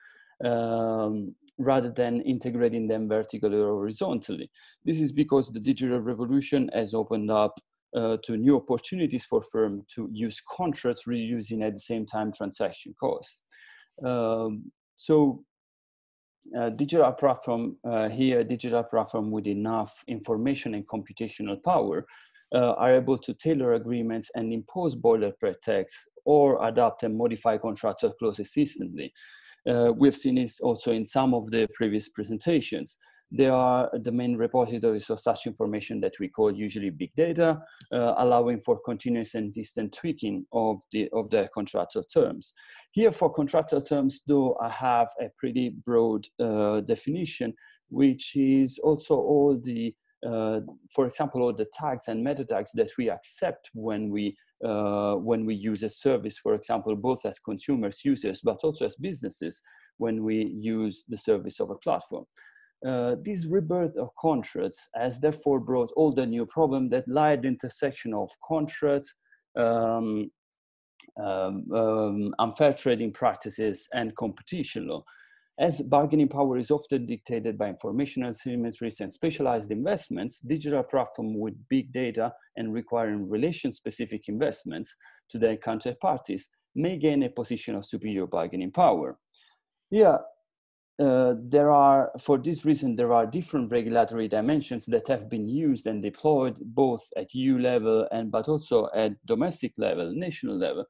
rather than integrating them vertically or horizontally. This is because the digital revolution has opened up to new opportunities for firms to use contracts, reusing at the same time transaction costs. Digital platform digital platform with enough information and computational power are able to tailor agreements and impose boilerplate text or adapt and modify contractual clauses instantly. We've seen this also in some of the previous presentations. They are the main repositories of such information that we call usually big data, allowing for continuous and distant tweaking of their contractual terms. Here for contractual terms, though, I have a pretty broad definition, which is also all the, for example, all the tags and meta tags that we accept when we use a service, for example, both as consumers, users, but also as businesses when we use the service of a platform. This rebirth of contracts has therefore brought all the new problems that lie at the intersection of contracts, unfair trading practices, and competition law. As bargaining power is often dictated by informational asymmetries and specialized investments, digital platforms with big data and requiring relation-specific investments to their counterparties may gain a position of superior bargaining power. Yeah. For this reason, there are different regulatory dimensions that have been used and deployed both at EU level but also at domestic level, national level,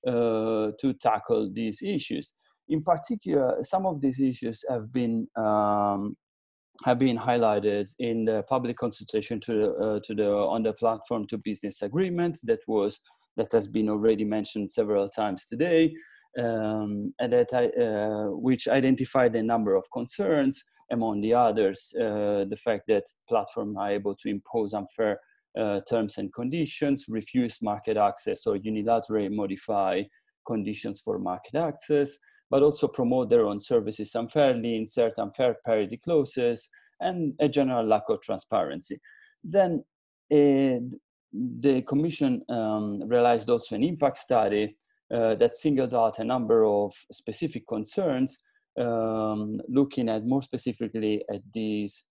to tackle these issues. In particular, some of these issues have been highlighted in the public consultation on the platform to business agreement that has been already mentioned several times today. And which identified a number of concerns, among the others, the fact that platforms are able to impose unfair terms and conditions, refuse market access, or unilaterally modify conditions for market access, but also promote their own services unfairly, insert unfair parity clauses, and a general lack of transparency. Then the Commission realized also an impact study that singled out a number of specific concerns, looking at more specifically at these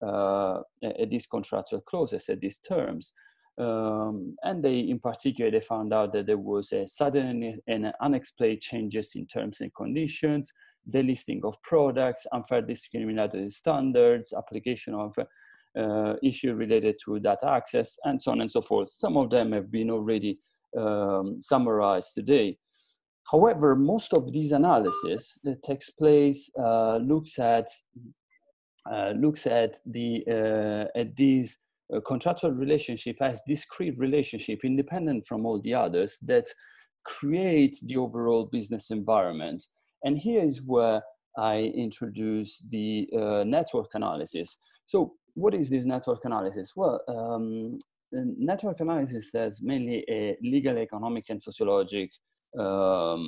contractual clauses, at these terms. And in particular, they found out that there was a sudden and unexplained changes in terms and conditions, the listing of products, unfair discriminatory standards, application of issue related to data access, and so on and so forth. Some of them have been already summarized today. However, most of these analysis that takes place looks at these contractual relationship as discrete relationship, independent from all the others, that create the overall business environment. And here is where I introduce the network analysis. So what is this network analysis? Well, network analysis has mainly a legal, economic, and sociologic a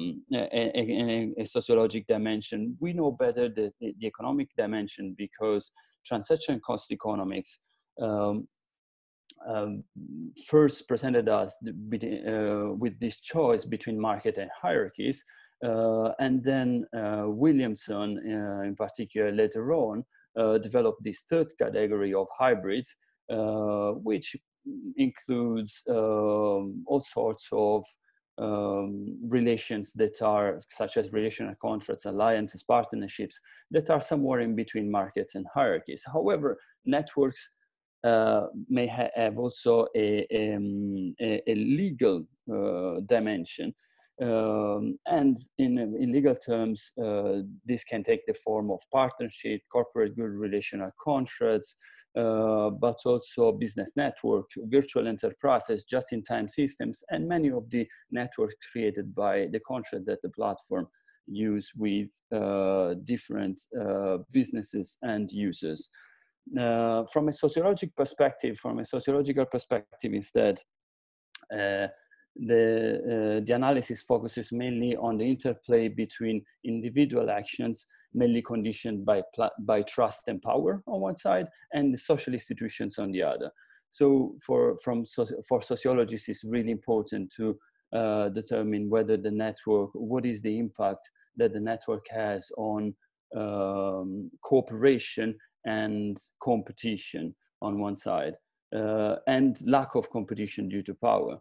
sociologic dimension. We know better the economic dimension because transaction cost economics first presented us with this choice between market and hierarchies, and then Williamson, in particular, later on, developed this third category of hybrids, which includes all sorts of relations that are, such as relational contracts, alliances, partnerships, that are somewhere in between markets and hierarchies. However, networks may have also a legal dimension. And in legal terms, this can take the form of partnership, corporate good relational contracts, but also business network, virtual enterprises, just-in-time systems, and many of the networks created by the contract that the platform use with different businesses and users. From a sociological perspective, instead, the analysis focuses mainly on the interplay between individual actions, mainly conditioned by trust and power on one side, and the social institutions on the other. So for sociologists, it's really important to determine whether the network, what is the impact that the network has on cooperation and competition on one side, and lack of competition due to power.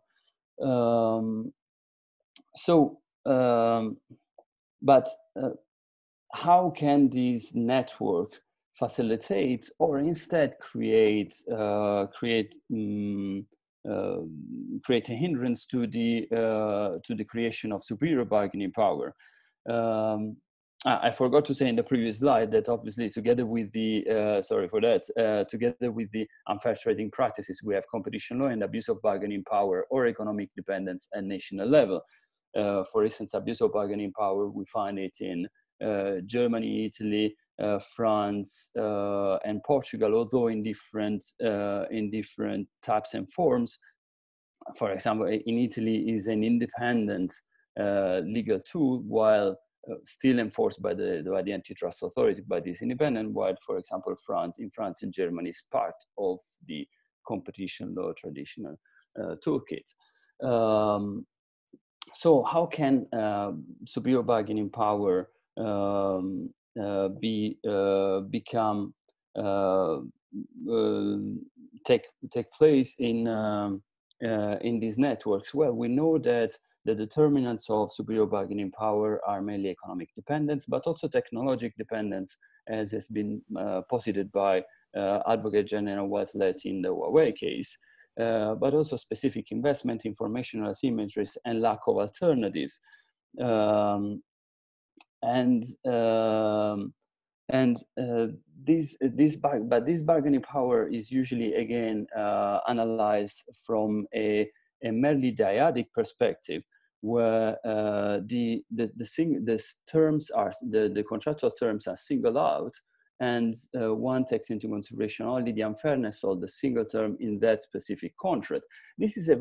But how can this network facilitate or instead create a hindrance to the creation of superior bargaining power? I forgot to say in the previous slide that obviously together with the, together with the unfair trading practices, we have competition law and abuse of bargaining power or economic dependence at national level. For instance, abuse of bargaining power, we find it in Germany, Italy, France, and Portugal, although in different types and forms. For example, in Italy is an independent legal tool, while still enforced by the antitrust authority, but is independent, while, for example, in France and Germany is part of the competition law traditional toolkit. So how can superior bargaining power take place in these networks? Well, we know that the determinants of superior bargaining power are mainly economic dependence, but also technologic dependence, as has been posited by Advocate General Westlett in the Huawei case, but also specific investment, informational asymmetries, and lack of alternatives. This bargaining power is usually again analyzed from a merely dyadic perspective, where the contractual terms are singled out, and one takes into consideration only the unfairness of the single term in that specific contract. This is a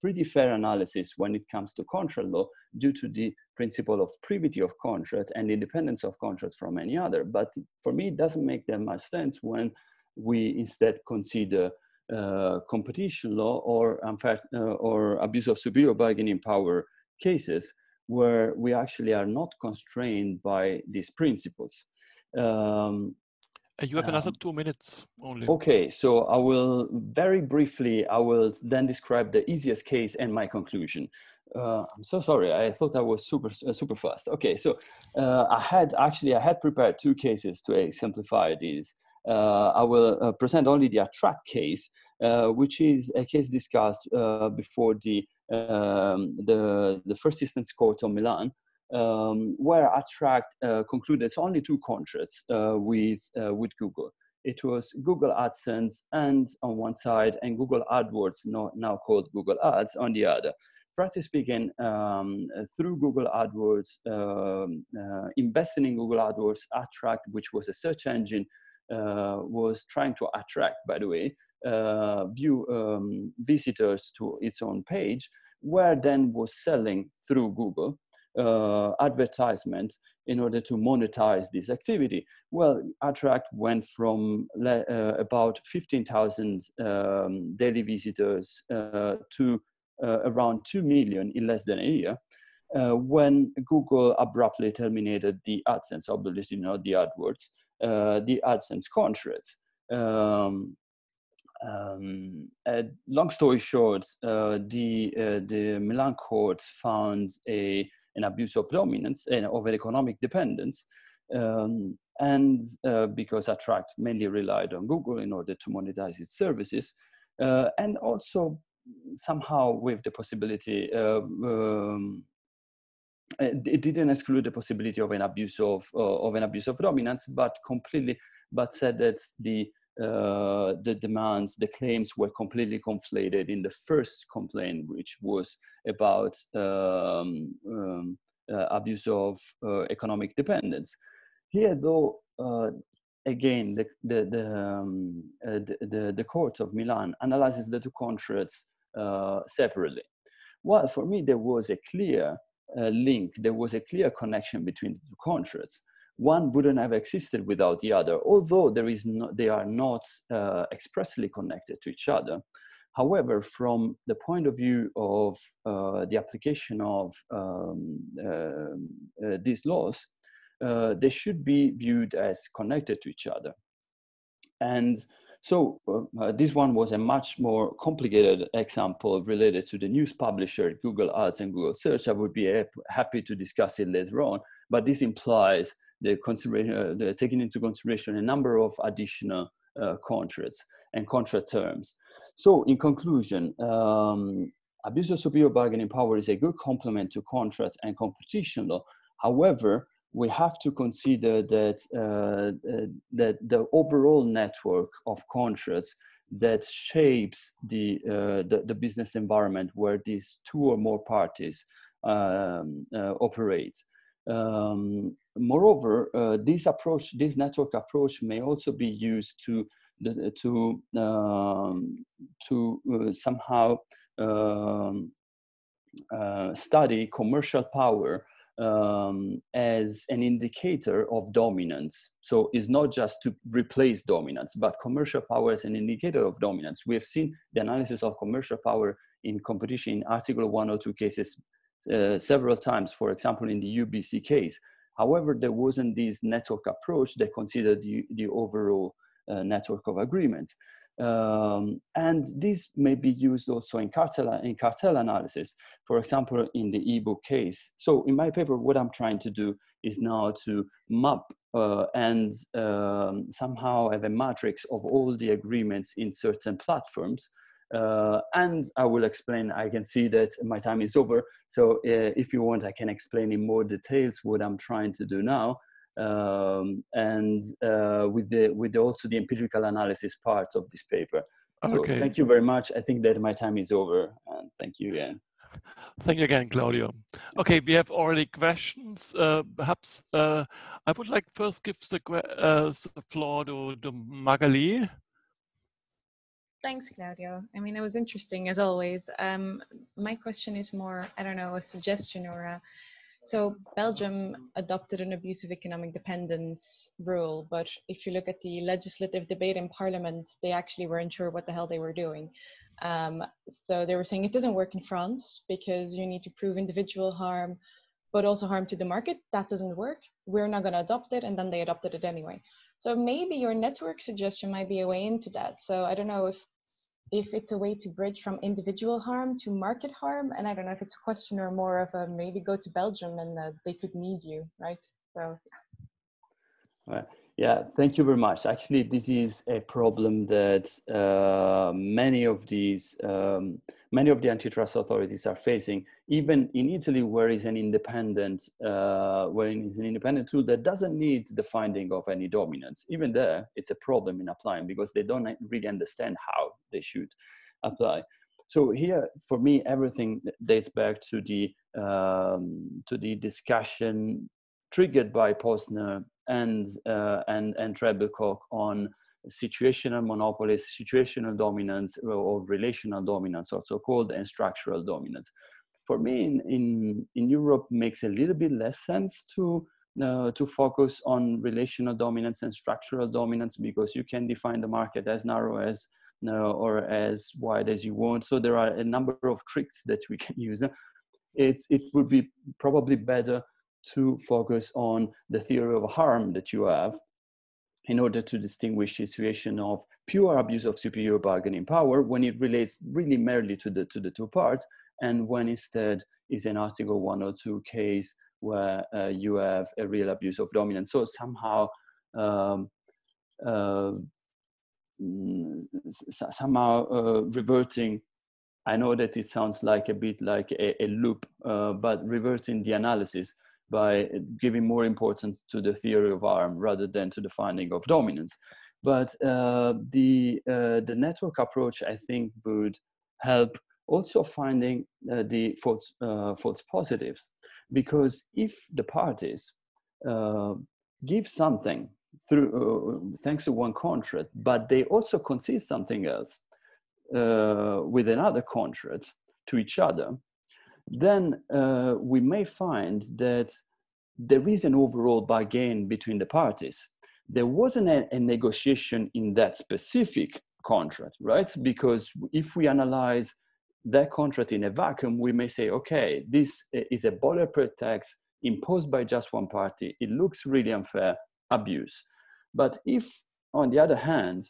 pretty fair analysis when it comes to contract law, due to the principle of privity of contract and independence of contract from any other. But for me, it doesn't make that much sense when we instead consider competition law or unfair or abuse of superior bargaining power cases, where we actually are not constrained by these principles. You have another 2 minutes only. Okay, so I will very briefly, I will then describe the easiest case and my conclusion. I'm so sorry, I thought I was super fast. Okay, so I had prepared 2 cases to exemplify this. I will present only the Attract case, which is a case discussed before the First Instance Court of Milan, where Attract concluded only 2 contracts with Google. It was Google AdSense and on one side, and Google AdWords, now called Google Ads, on the other. Practically speaking, through Google AdWords, investing in Google AdWords, Attract, which was a search engine, was trying to attract, by the way, visitors to its own page, where then was selling through Google advertisement in order to monetize this activity. Well, Attract went from about 15,000 daily visitors to around 2 million in less than a year, when Google abruptly terminated the AdSense, obviously not the AdWords, the AdSense contracts. Long story short, the Milan court found an abuse of dominance and of economic dependence, and because Attract mainly relied on Google in order to monetize its services, and also somehow with the possibility, it didn't exclude the possibility of an abuse of dominance, but said that the demands, the claims were completely conflated in the first complaint, which was about abuse of economic dependence. Here, though, again, the court of Milan analyzes the two contracts separately. Well, for me, there was a clear link, there was a clear connection between the two contracts. One wouldn't have existed without the other, although they are not expressly connected to each other. However, from the point of view of the application of these laws, they should be viewed as connected to each other. And so this one was a much more complicated example related to the news publisher, Google Ads and Google Search. I would be happy to discuss it later on, but this implies the taking into consideration a number of additional contracts and contract terms. So in conclusion, abuse of superior bargaining power is a good complement to contract and competition law. However, we have to consider that that the overall network of contracts that shapes the business environment where these two or more parties operate. Moreover, this network approach may also be used to somehow study commercial power as an indicator of dominance. So it's not just to replace dominance, but commercial power as an indicator of dominance. We have seen the analysis of commercial power in competition in Article 102 cases several times, for example, in the UBC case. However, there wasn't this network approach that considered the overall network of agreements. And this may be used also in cartel analysis, for example, in the ebook case. So in my paper, what I'm trying to do is now to map and somehow have a matrix of all the agreements in certain platforms. And I will explain, I can see that my time is over. So if you want, I can explain in more details what I'm trying to do now. And with also the empirical analysis part of this paper. Okay. So thank you very much. I think that my time is over, and thank you again. Thank you again, Claudio. Okay, we have already questions. Perhaps I would like first give the floor to Magali. Thanks, Claudio. I mean, it was interesting as always. My question is more, I don't know, a suggestion or a. So Belgium adopted an abuse of economic dependence rule, but if you look at the legislative debate in Parliament, they actually weren't sure what the hell they were doing. So they were saying it doesn't work in France because you need to prove individual harm, but also harm to the market. That doesn't work. We're not going to adopt it, and then they adopted it anyway. So maybe your network suggestion might be a way into that. So I don't know if it's a way to bridge from individual harm to market harm. And I don't know if it's a question or more of a maybe go to Belgium and they could need you, right? So yeah, thank you very much. Actually, this is a problem that many of the antitrust authorities are facing. Even in Italy, where is an independent tool that doesn't need the finding of any dominance. Even there, it's a problem in applying because they don't really understand how they should apply. So here, for me, everything dates back to the discussion triggered by Posner and Trebekov on situational monopolies, situational dominance, or relational dominance, also called, and structural dominance. For me, in Europe, makes a little bit less sense to focus on relational dominance and structural dominance, because you can define the market as narrow as or as wide as you want. So there are a number of tricks that we can use. It would be probably better to focus on the theory of harm that you have in order to distinguish situation of pure abuse of superior bargaining power when it relates really merely to the two parts, and when instead is an Article 102 case where you have a real abuse of dominance. So somehow reverting, I know that it sounds like a bit like a loop, but reverting the analysis by giving more importance to the theory of harm rather than to the finding of dominance. But the network approach, I think, would help also finding the false positives, because if the parties give something through thanks to one contract, but they also concede something else with another contract to each other, then we may find that there is an overall bargain between the parties. There wasn't a negotiation in that specific contract, right? Because if we analyze that contract in a vacuum, we may say, okay, this is a boilerplate tax imposed by just one party. It looks really unfair, abuse. But if, on the other hand,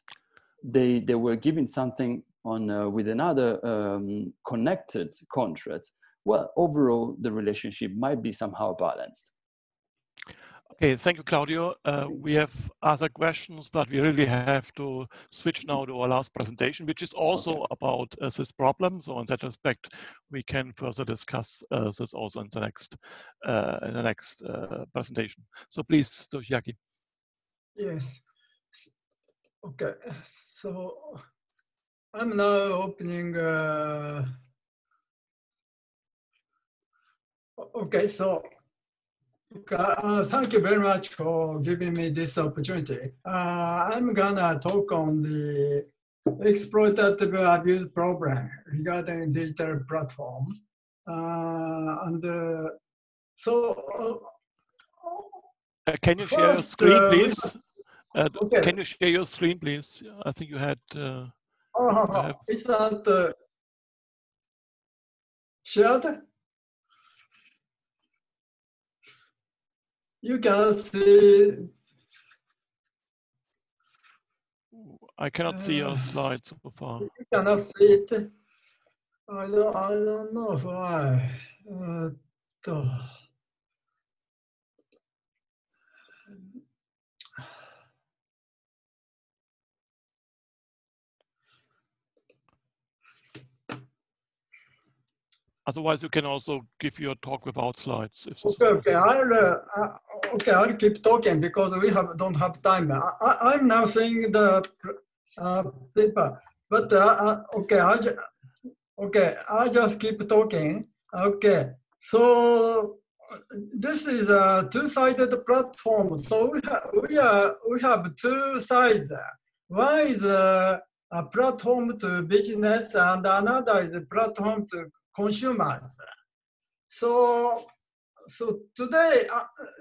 they were giving something on with another connected contract, well, overall, the relationship might be somehow balanced. Okay, thank you, Claudio. We have other questions, but we really have to switch now to our last presentation, which is also about this problem. So in that respect, we can further discuss this also in the next presentation. So please, Toshiaki. Yes. Okay. So I'm now opening. Okay. So. Thank you very much for giving me this opportunity. I'm gonna talk on the exploitative abuse problem regarding digital platform. Can you share your screen, please? Okay. Can you share your screen, please? I think you had. It's not shared. You can see. I cannot see your slides so far. You cannot see it. I don't know why. Otherwise, you can also give your talk without slides. If okay. I'll keep talking because we don't have time. I'm now seeing the paper, but okay. I just keep talking. Okay, so this is a two-sided platform. So we have two sides. One is a platform to business, and another is a platform to consumers. So today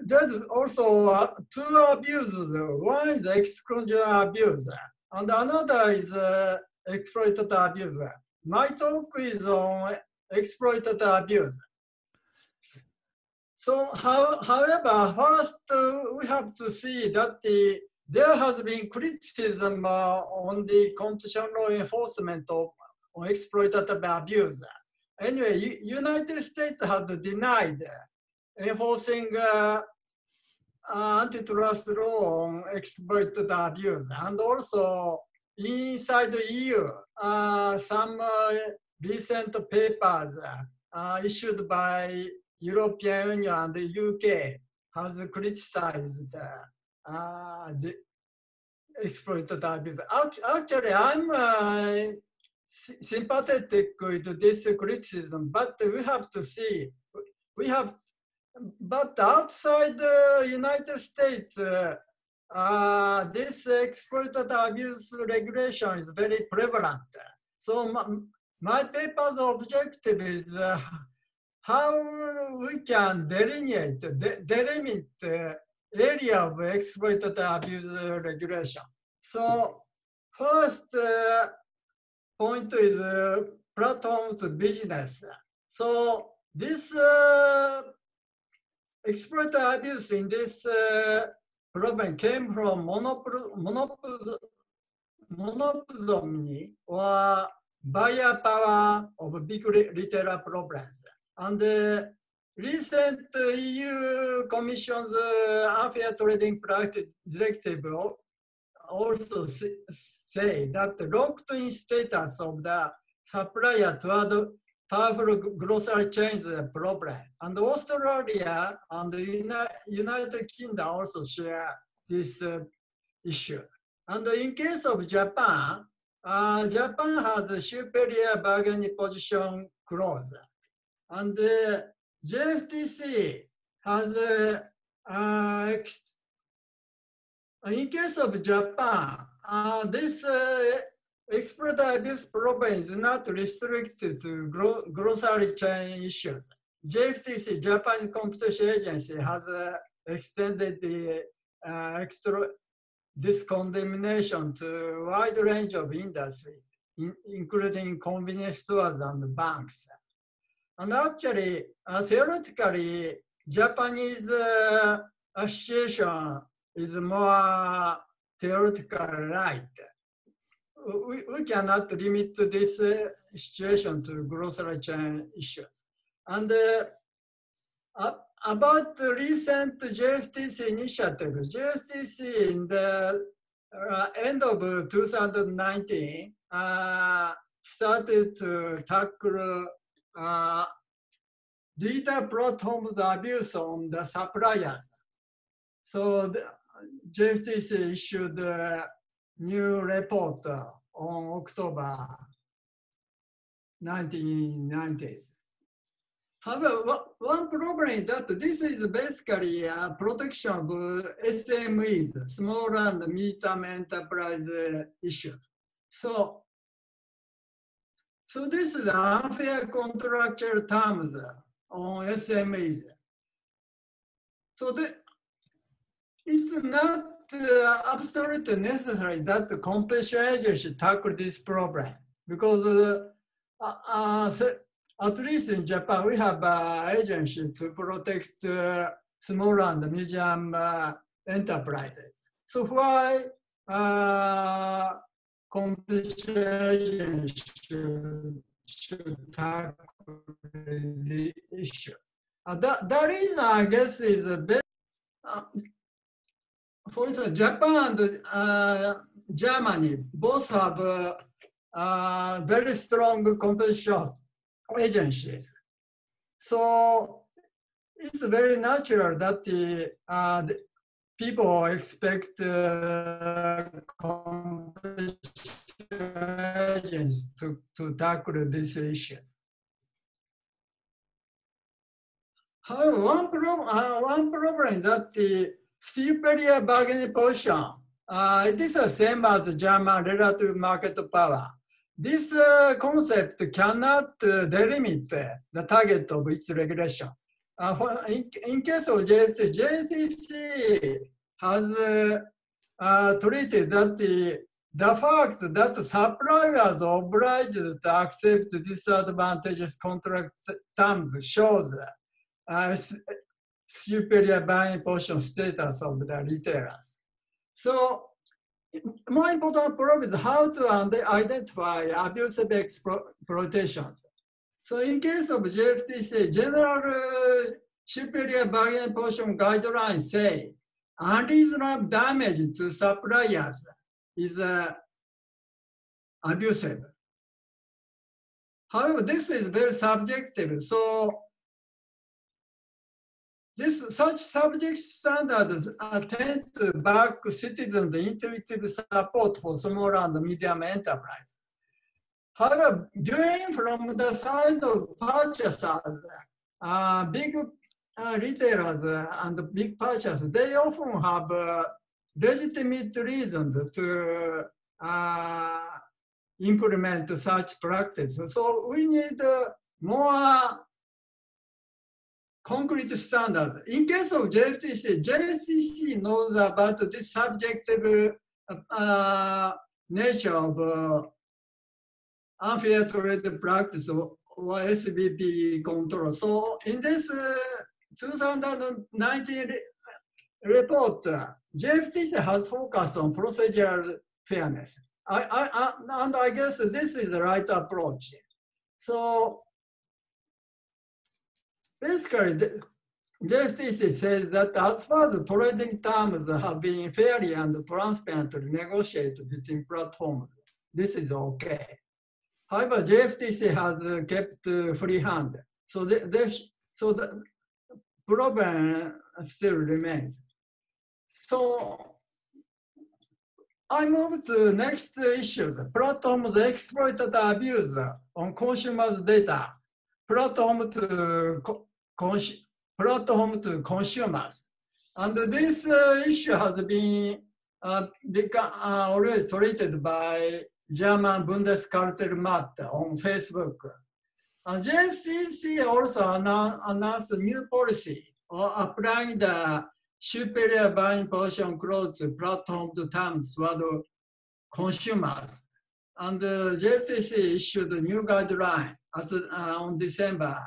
there's also two abuses. One is exclusion abuse, and another is exploited abuse. My talk is on exploited abuse. So, however, first we have to see that there has been criticism on the competition law enforcement on exploitative abuse. Anyway, United States has denied enforcing antitrust law on exploitative abuse, and also inside the EU, some recent papers issued by European Union and the UK has criticized the exploitative abuse. Actually, I'm sympathetic with this criticism, but we have to see. But outside the United States, this exploitative abuse regulation is very prevalent. So my paper's objective is how we can delimit area of exploitative abuse regulation. So first point is platform's business. So this exploitative abuse in this problem came from monopoly or buyer power of big retailer problems. And recent EU Commission's Unfair Trading Practice Directive also say that the locked-in status of the supplier toward powerful grocery chains is a problem. And Australia and the United Kingdom also share this issue. And in case of Japan, Japan has a superior bargaining position clause. And JFTC has in case of Japan, this exploitative abuse problem is not restricted to grocery chain issues. JFTC, Japan Competition Agency, has extended the this condemnation to a wide range of industries, including convenience stores and banks. And actually, theoretically, Japanese association is more theoretical right. We cannot limit this situation to grocery chain issues. And about the recent JFTC initiative, JFTC in the end of 2019 started to tackle data platforms abuse on the suppliers. So the JFTC issued a new report on October 1990s. However, one problem is that this is basically a protection of SMEs, small and medium enterprise issues. So this is unfair contractual terms on SMEs. So it's not absolutely necessary that the competition agency tackle this problem, because at least in Japan, we have an agency to protect small and medium enterprises. So why competition agency should tackle the issue? The reason, I guess, is a bit, for instance, Japan and Germany both have very strong competition agencies. So it's very natural that the people expect competition agencies to tackle these issues. However, one problem is that the superior bargaining position, this is the same as the German relative market power. This concept cannot delimit the target of its regulation. In case of JFTC, JFTC has treated that the fact that suppliers are obliged to accept disadvantageous contract terms shows superior bargaining position status of the retailers. So more important problem is how to identify abusive exploitations. So in case of JFTC, general superior bargaining position guidelines say unreasonable damage to suppliers is abusive. However, this is very subjective. So such subject standards tend to back citizens' intuitive support for small and medium enterprise. However, viewing from the side of purchasers, big retailers and big purchasers, they often have legitimate reasons to implement such practice. So we need more concrete standards. In case of JFCC, JFCC knows about this subjective nature of unfair trade practice or SBP control. So in this 2019 report, JFCC has focused on procedural fairness. And I guess this is the right approach. So basically, JFCC says that as far as trading terms have been fairly and transparently negotiated between platforms, this is okay. However, JFCC has kept free hand. So the problem still remains. So I move to next issue, the platforms exploited abuse on consumers' data, platform to consumers. And this issue has been already treated by German Bundeskartellamt on Facebook. And JFCC also announced a new policy of applying the superior buying position clause to platform terms toward consumers. And JFCC issued a new guideline on December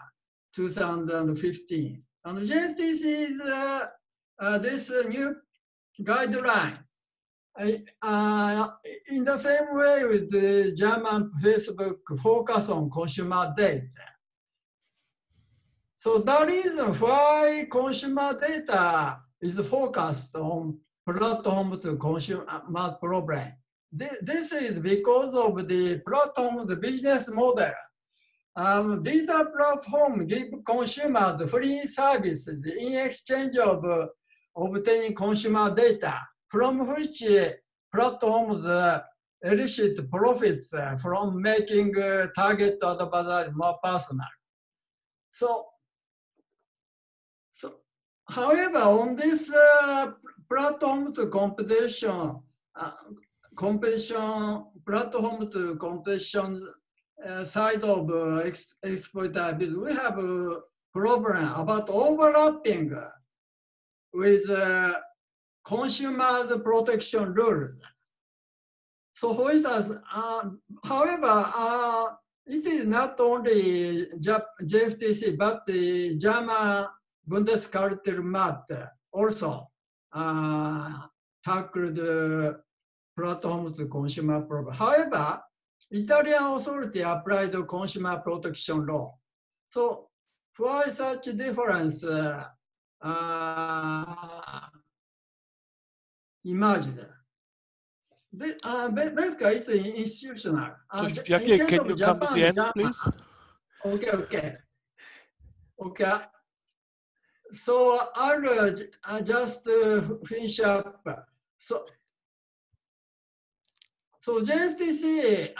2015. And JFCC is this new guideline in the same way with the German Facebook focus on consumer data. So the reason why consumer data is focused on platform to consumer problem. This is because of the platform, the business model. These platforms give consumers free services in exchange of obtaining consumer data, from which platforms elicit profits from making target advertising more personal. However, on this platform to competition, platform to competition side of exploitability, we have a problem about overlapping with consumers protection rules. So for instance, however, it is not only JFTC, but the German Bundeskartellamt also tackled platform to consumer problem. However, Italian authority applied the consumer protection law. So why such difference emerged? Basically, it's institutional. Jackie, can you come to the end, please? Okay. So I'll just finish up. So JFTC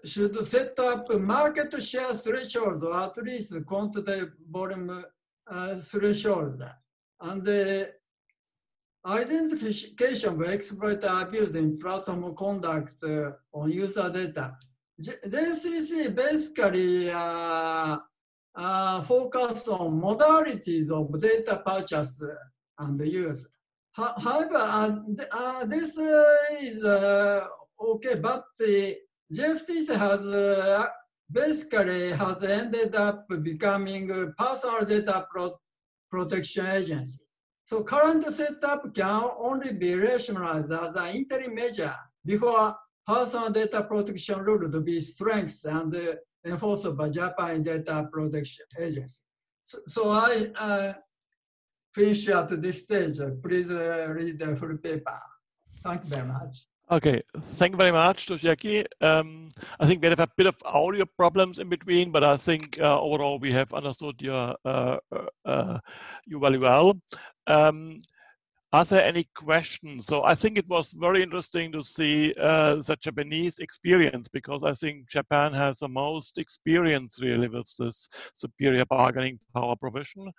should set up a market share threshold, or at least quantitative volume threshold, and the identification of exploit abuse in platform conduct on user data. JFTC basically focus on modalities of data purchase and use. However, this is okay, but the JFTC has basically ended up becoming a personal data protection agency. So current setup can only be rationalized as an interim measure before personal data protection rule to be strengthened and enforced by Japan Data Protection Agency. So I finish at this stage. Please read the full paper. Thank you very much. Okay, thank you very much, Toshiaki. I think we have a bit of audio problems in between, but I think overall we have understood you very well. Are there any questions? So I think it was very interesting to see the Japanese experience, because I think Japan has the most experience really with this superior bargaining power provision.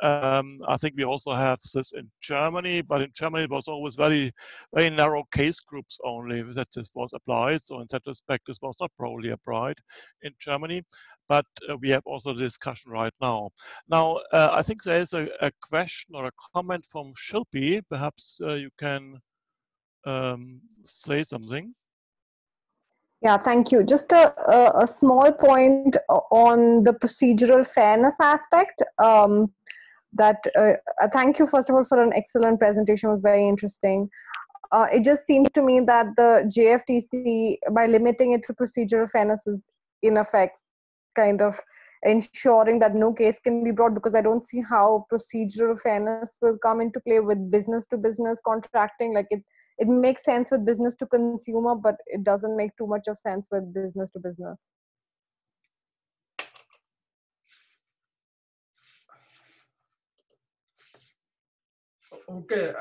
I think we also have this in Germany, but in Germany it was always very, very narrow case groups only that this was applied. So in that respect, this was not broadly applied in Germany. But we have also the discussion right now. Now, I think there is a question or a comment from Shilpi. Perhaps you can say something. Yeah, thank you. Just a small point on the procedural fairness aspect. Thank you, first of all, for an excellent presentation. It was very interesting. It just seems to me that the JFTC, by limiting it to procedural fairness, is in effect kind of ensuring that no case can be brought, because I don't see how procedural fairness will come into play with business to business contracting. Like it makes sense with business to consumer, but it doesn't make too much of sense with business to business. Okay.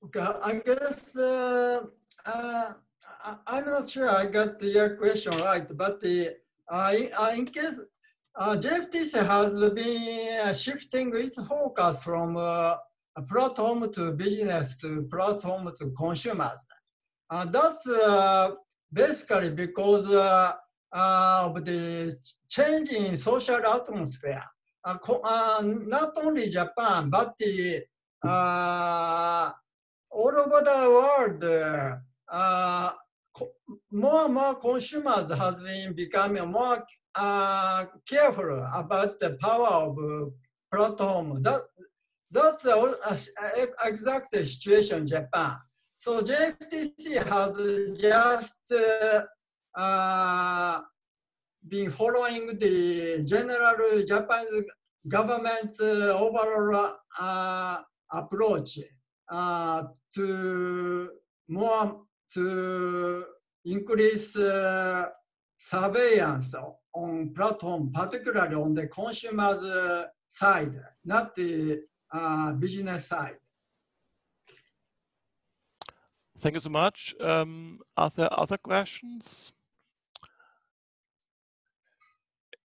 Okay, I guess I'm not sure I got your question right, but in case JFTC has been shifting its focus from platform to business to platform to consumers. That's basically because of the change in social atmosphere. Not only Japan, but all over the world, more and more consumers have been becoming more careful about the power of platform. That's the exact situation in Japan. So JFTC has just been following the general Japanese government's overall approach to increase surveillance on platform, particularly on the consumer's side, not the business side. Thank you so much. Are there other questions?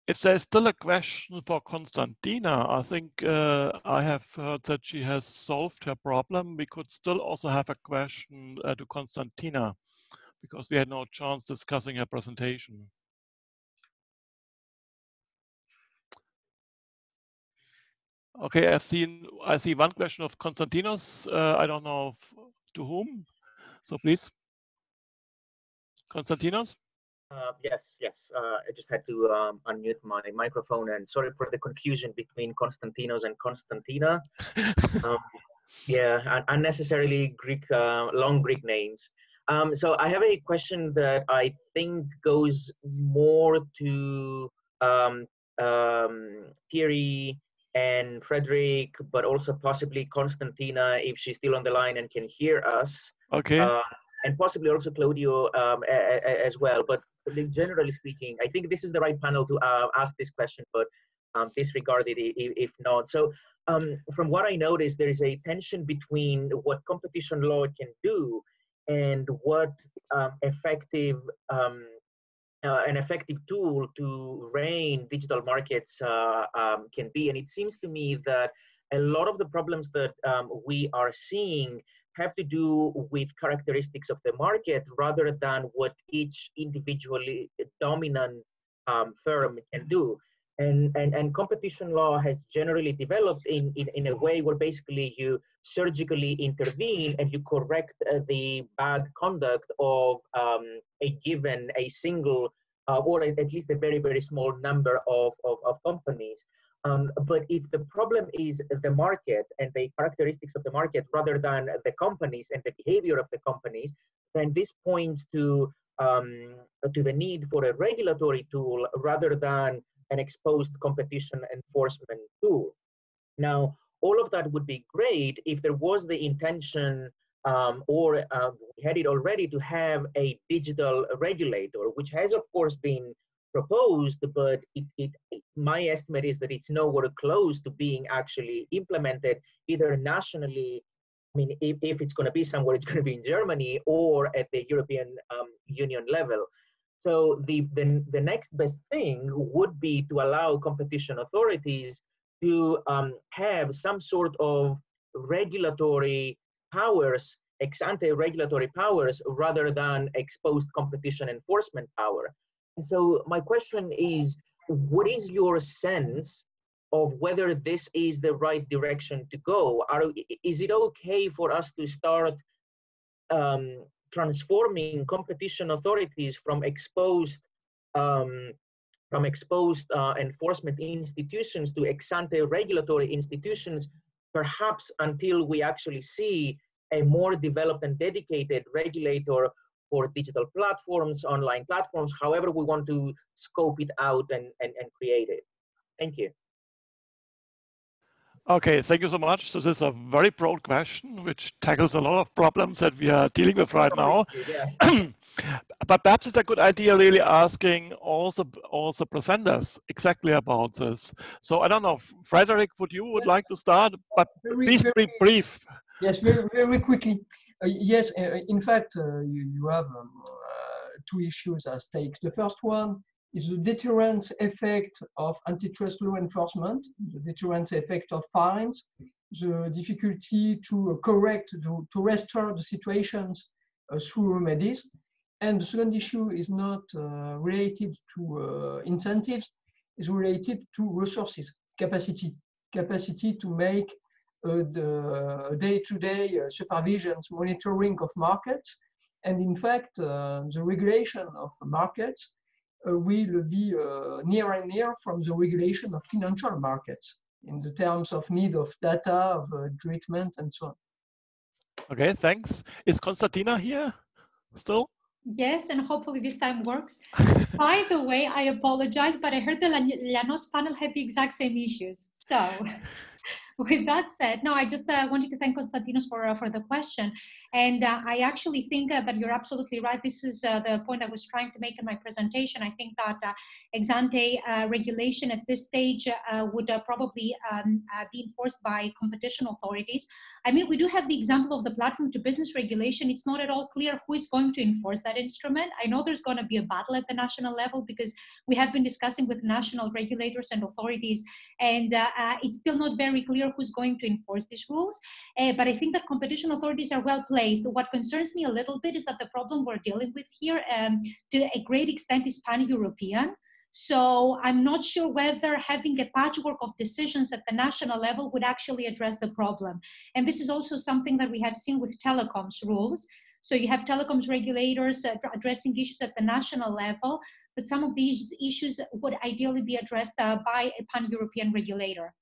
If there's still a question for Konstantina, I think I have heard that she has solved her problem. We could still also have a question to Konstantina, because we had no chance discussing her presentation. Okay, I see one question of Konstantinos. I don't know to whom. So please, Konstantinos. Yes. I just had to unmute my microphone, and sorry for the confusion between Konstantinos and Konstantina. Yeah, unnecessarily long Greek names. So I have a question that I think goes more to Thierry and Frederick, but also possibly Konstantina, if she's still on the line and can hear us. Okay. And possibly also Claudio as well. But generally speaking, I think this is the right panel to ask this question, but disregard it if not. So from what I noticed, there is a tension between what competition law can do and what an effective tool to rein digital markets can be. And it seems to me that a lot of the problems that we are seeing have to do with characteristics of the market rather than what each individually dominant firm can do. And competition law has generally developed in a way where basically you surgically intervene and you correct the bad conduct of a single or at least a very, very small number of companies. But if the problem is the market and the characteristics of the market rather than the companies and the behavior of the companies, then this points to the need for a regulatory tool rather than an exposed competition enforcement tool. Now, all of that would be great if there was the intention we had it already to have a digital regulator, which has of course been proposed, but my estimate is that it's nowhere close to being actually implemented either nationally. I mean, if it's going to be somewhere, it's going to be in Germany or at the European Union level. So the next best thing would be to allow competition authorities to have some sort of regulatory powers, ex-ante regulatory powers, rather than exposed competition enforcement power. And so my question is, what is your sense of whether this is the right direction to go? Is it okay for us to start transforming competition authorities from exposed enforcement institutions to ex-ante regulatory institutions, perhaps until we actually see a more developed and dedicated regulator for digital platforms, online platforms, however we want to scope it out and create it? Thank you. Okay, thank you so much. So this is a very broad question, which tackles a lot of problems that we are dealing with right now. But perhaps it's a good idea really asking also presenters exactly about this. So I don't know, Frederick, would like to start? But please be brief. Yes, very quickly. Yes, in fact, you have two issues at stake. The first one is the deterrence effect of antitrust law enforcement, the deterrence effect of fines, the difficulty to correct, to restore the situations through remedies. And the second issue is not related to incentives, is related to resources, capacity to make the day-to-day supervisions, monitoring of markets. And in fact, the regulation of markets will be near and near from the regulation of financial markets in the terms of need of data, of treatment, and so on. Okay, thanks. Is Konstantina here still? Yes, and hopefully this time works. By the way, I apologize, but I heard the Llanos panel had the exact same issues. So with that said, no, I just wanted to thank Konstantinos for the question. And I actually think that you're absolutely right. This is the point I was trying to make in my presentation. I think that ex-ante regulation at this stage would probably be enforced by competition authorities. I mean, we do have the example of the platform to business regulation. It's not at all clear who is going to enforce that instrument. I know there's going to be a battle at the national level because we have been discussing with national regulators and authorities, and it's still not very clear who's going to enforce these rules. But I think that competition authorities are well placed. What concerns me a little bit is that the problem we're dealing with here to a great extent is pan-European. So I'm not sure whether having a patchwork of decisions at the national level would actually address the problem. And this is also something that we have seen with telecoms rules. So you have telecoms regulators addressing issues at the national level, but some of these issues would ideally be addressed by a pan-European regulator.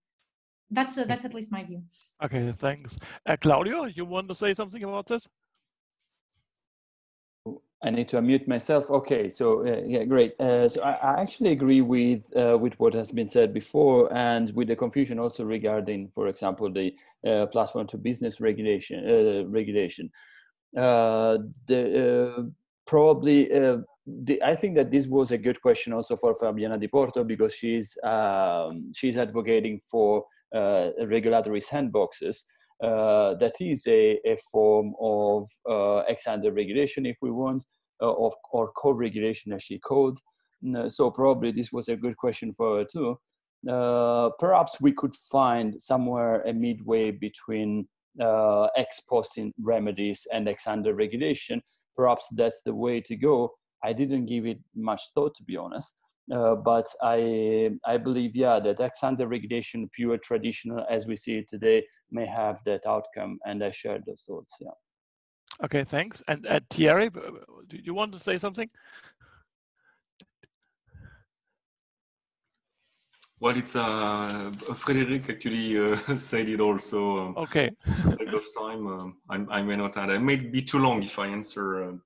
That's at least my view. Okay, thanks. Claudio, you want to say something about this? I need to unmute myself. Okay, so yeah, great. So I actually agree with what has been said before, and with the confusion also regarding, for example, the platform to business regulation. I think that this was a good question also for Fabiana Di Porto, because she's advocating for regulatory sandboxes. That is a form of ex-ante regulation, if we want, or co-regulation, as she called. So probably this was a good question for her too. Perhaps we could find somewhere a midway between ex post remedies and ex-ante regulation. Perhaps that's the way to go. I didn't give it much thought, to be honest. But I believe, yeah, that ex-ante regulation, pure traditional as we see it today, may have that outcome, and I share those thoughts. Yeah. Okay, thanks. And Thierry, do you want to say something? Well, it's Frederick actually said it also. Okay. For the sake of time, I may not add. It may be too long if I answer.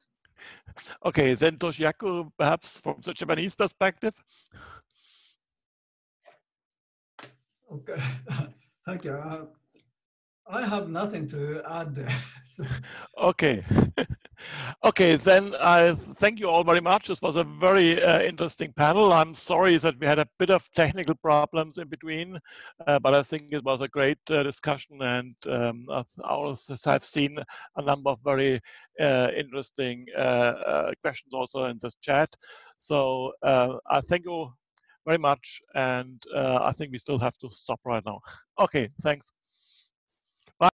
Okay, then Toshiaku, perhaps from the Japanese perspective. Okay, thank you. I have nothing to add there. So. Okay. Okay, then I thank you all very much. This was a very interesting panel. I'm sorry that we had a bit of technical problems in between, but I think it was a great discussion, and I've seen a number of very interesting questions also in this chat. So I thank you very much, and I think we still have to stop right now. Okay, thanks.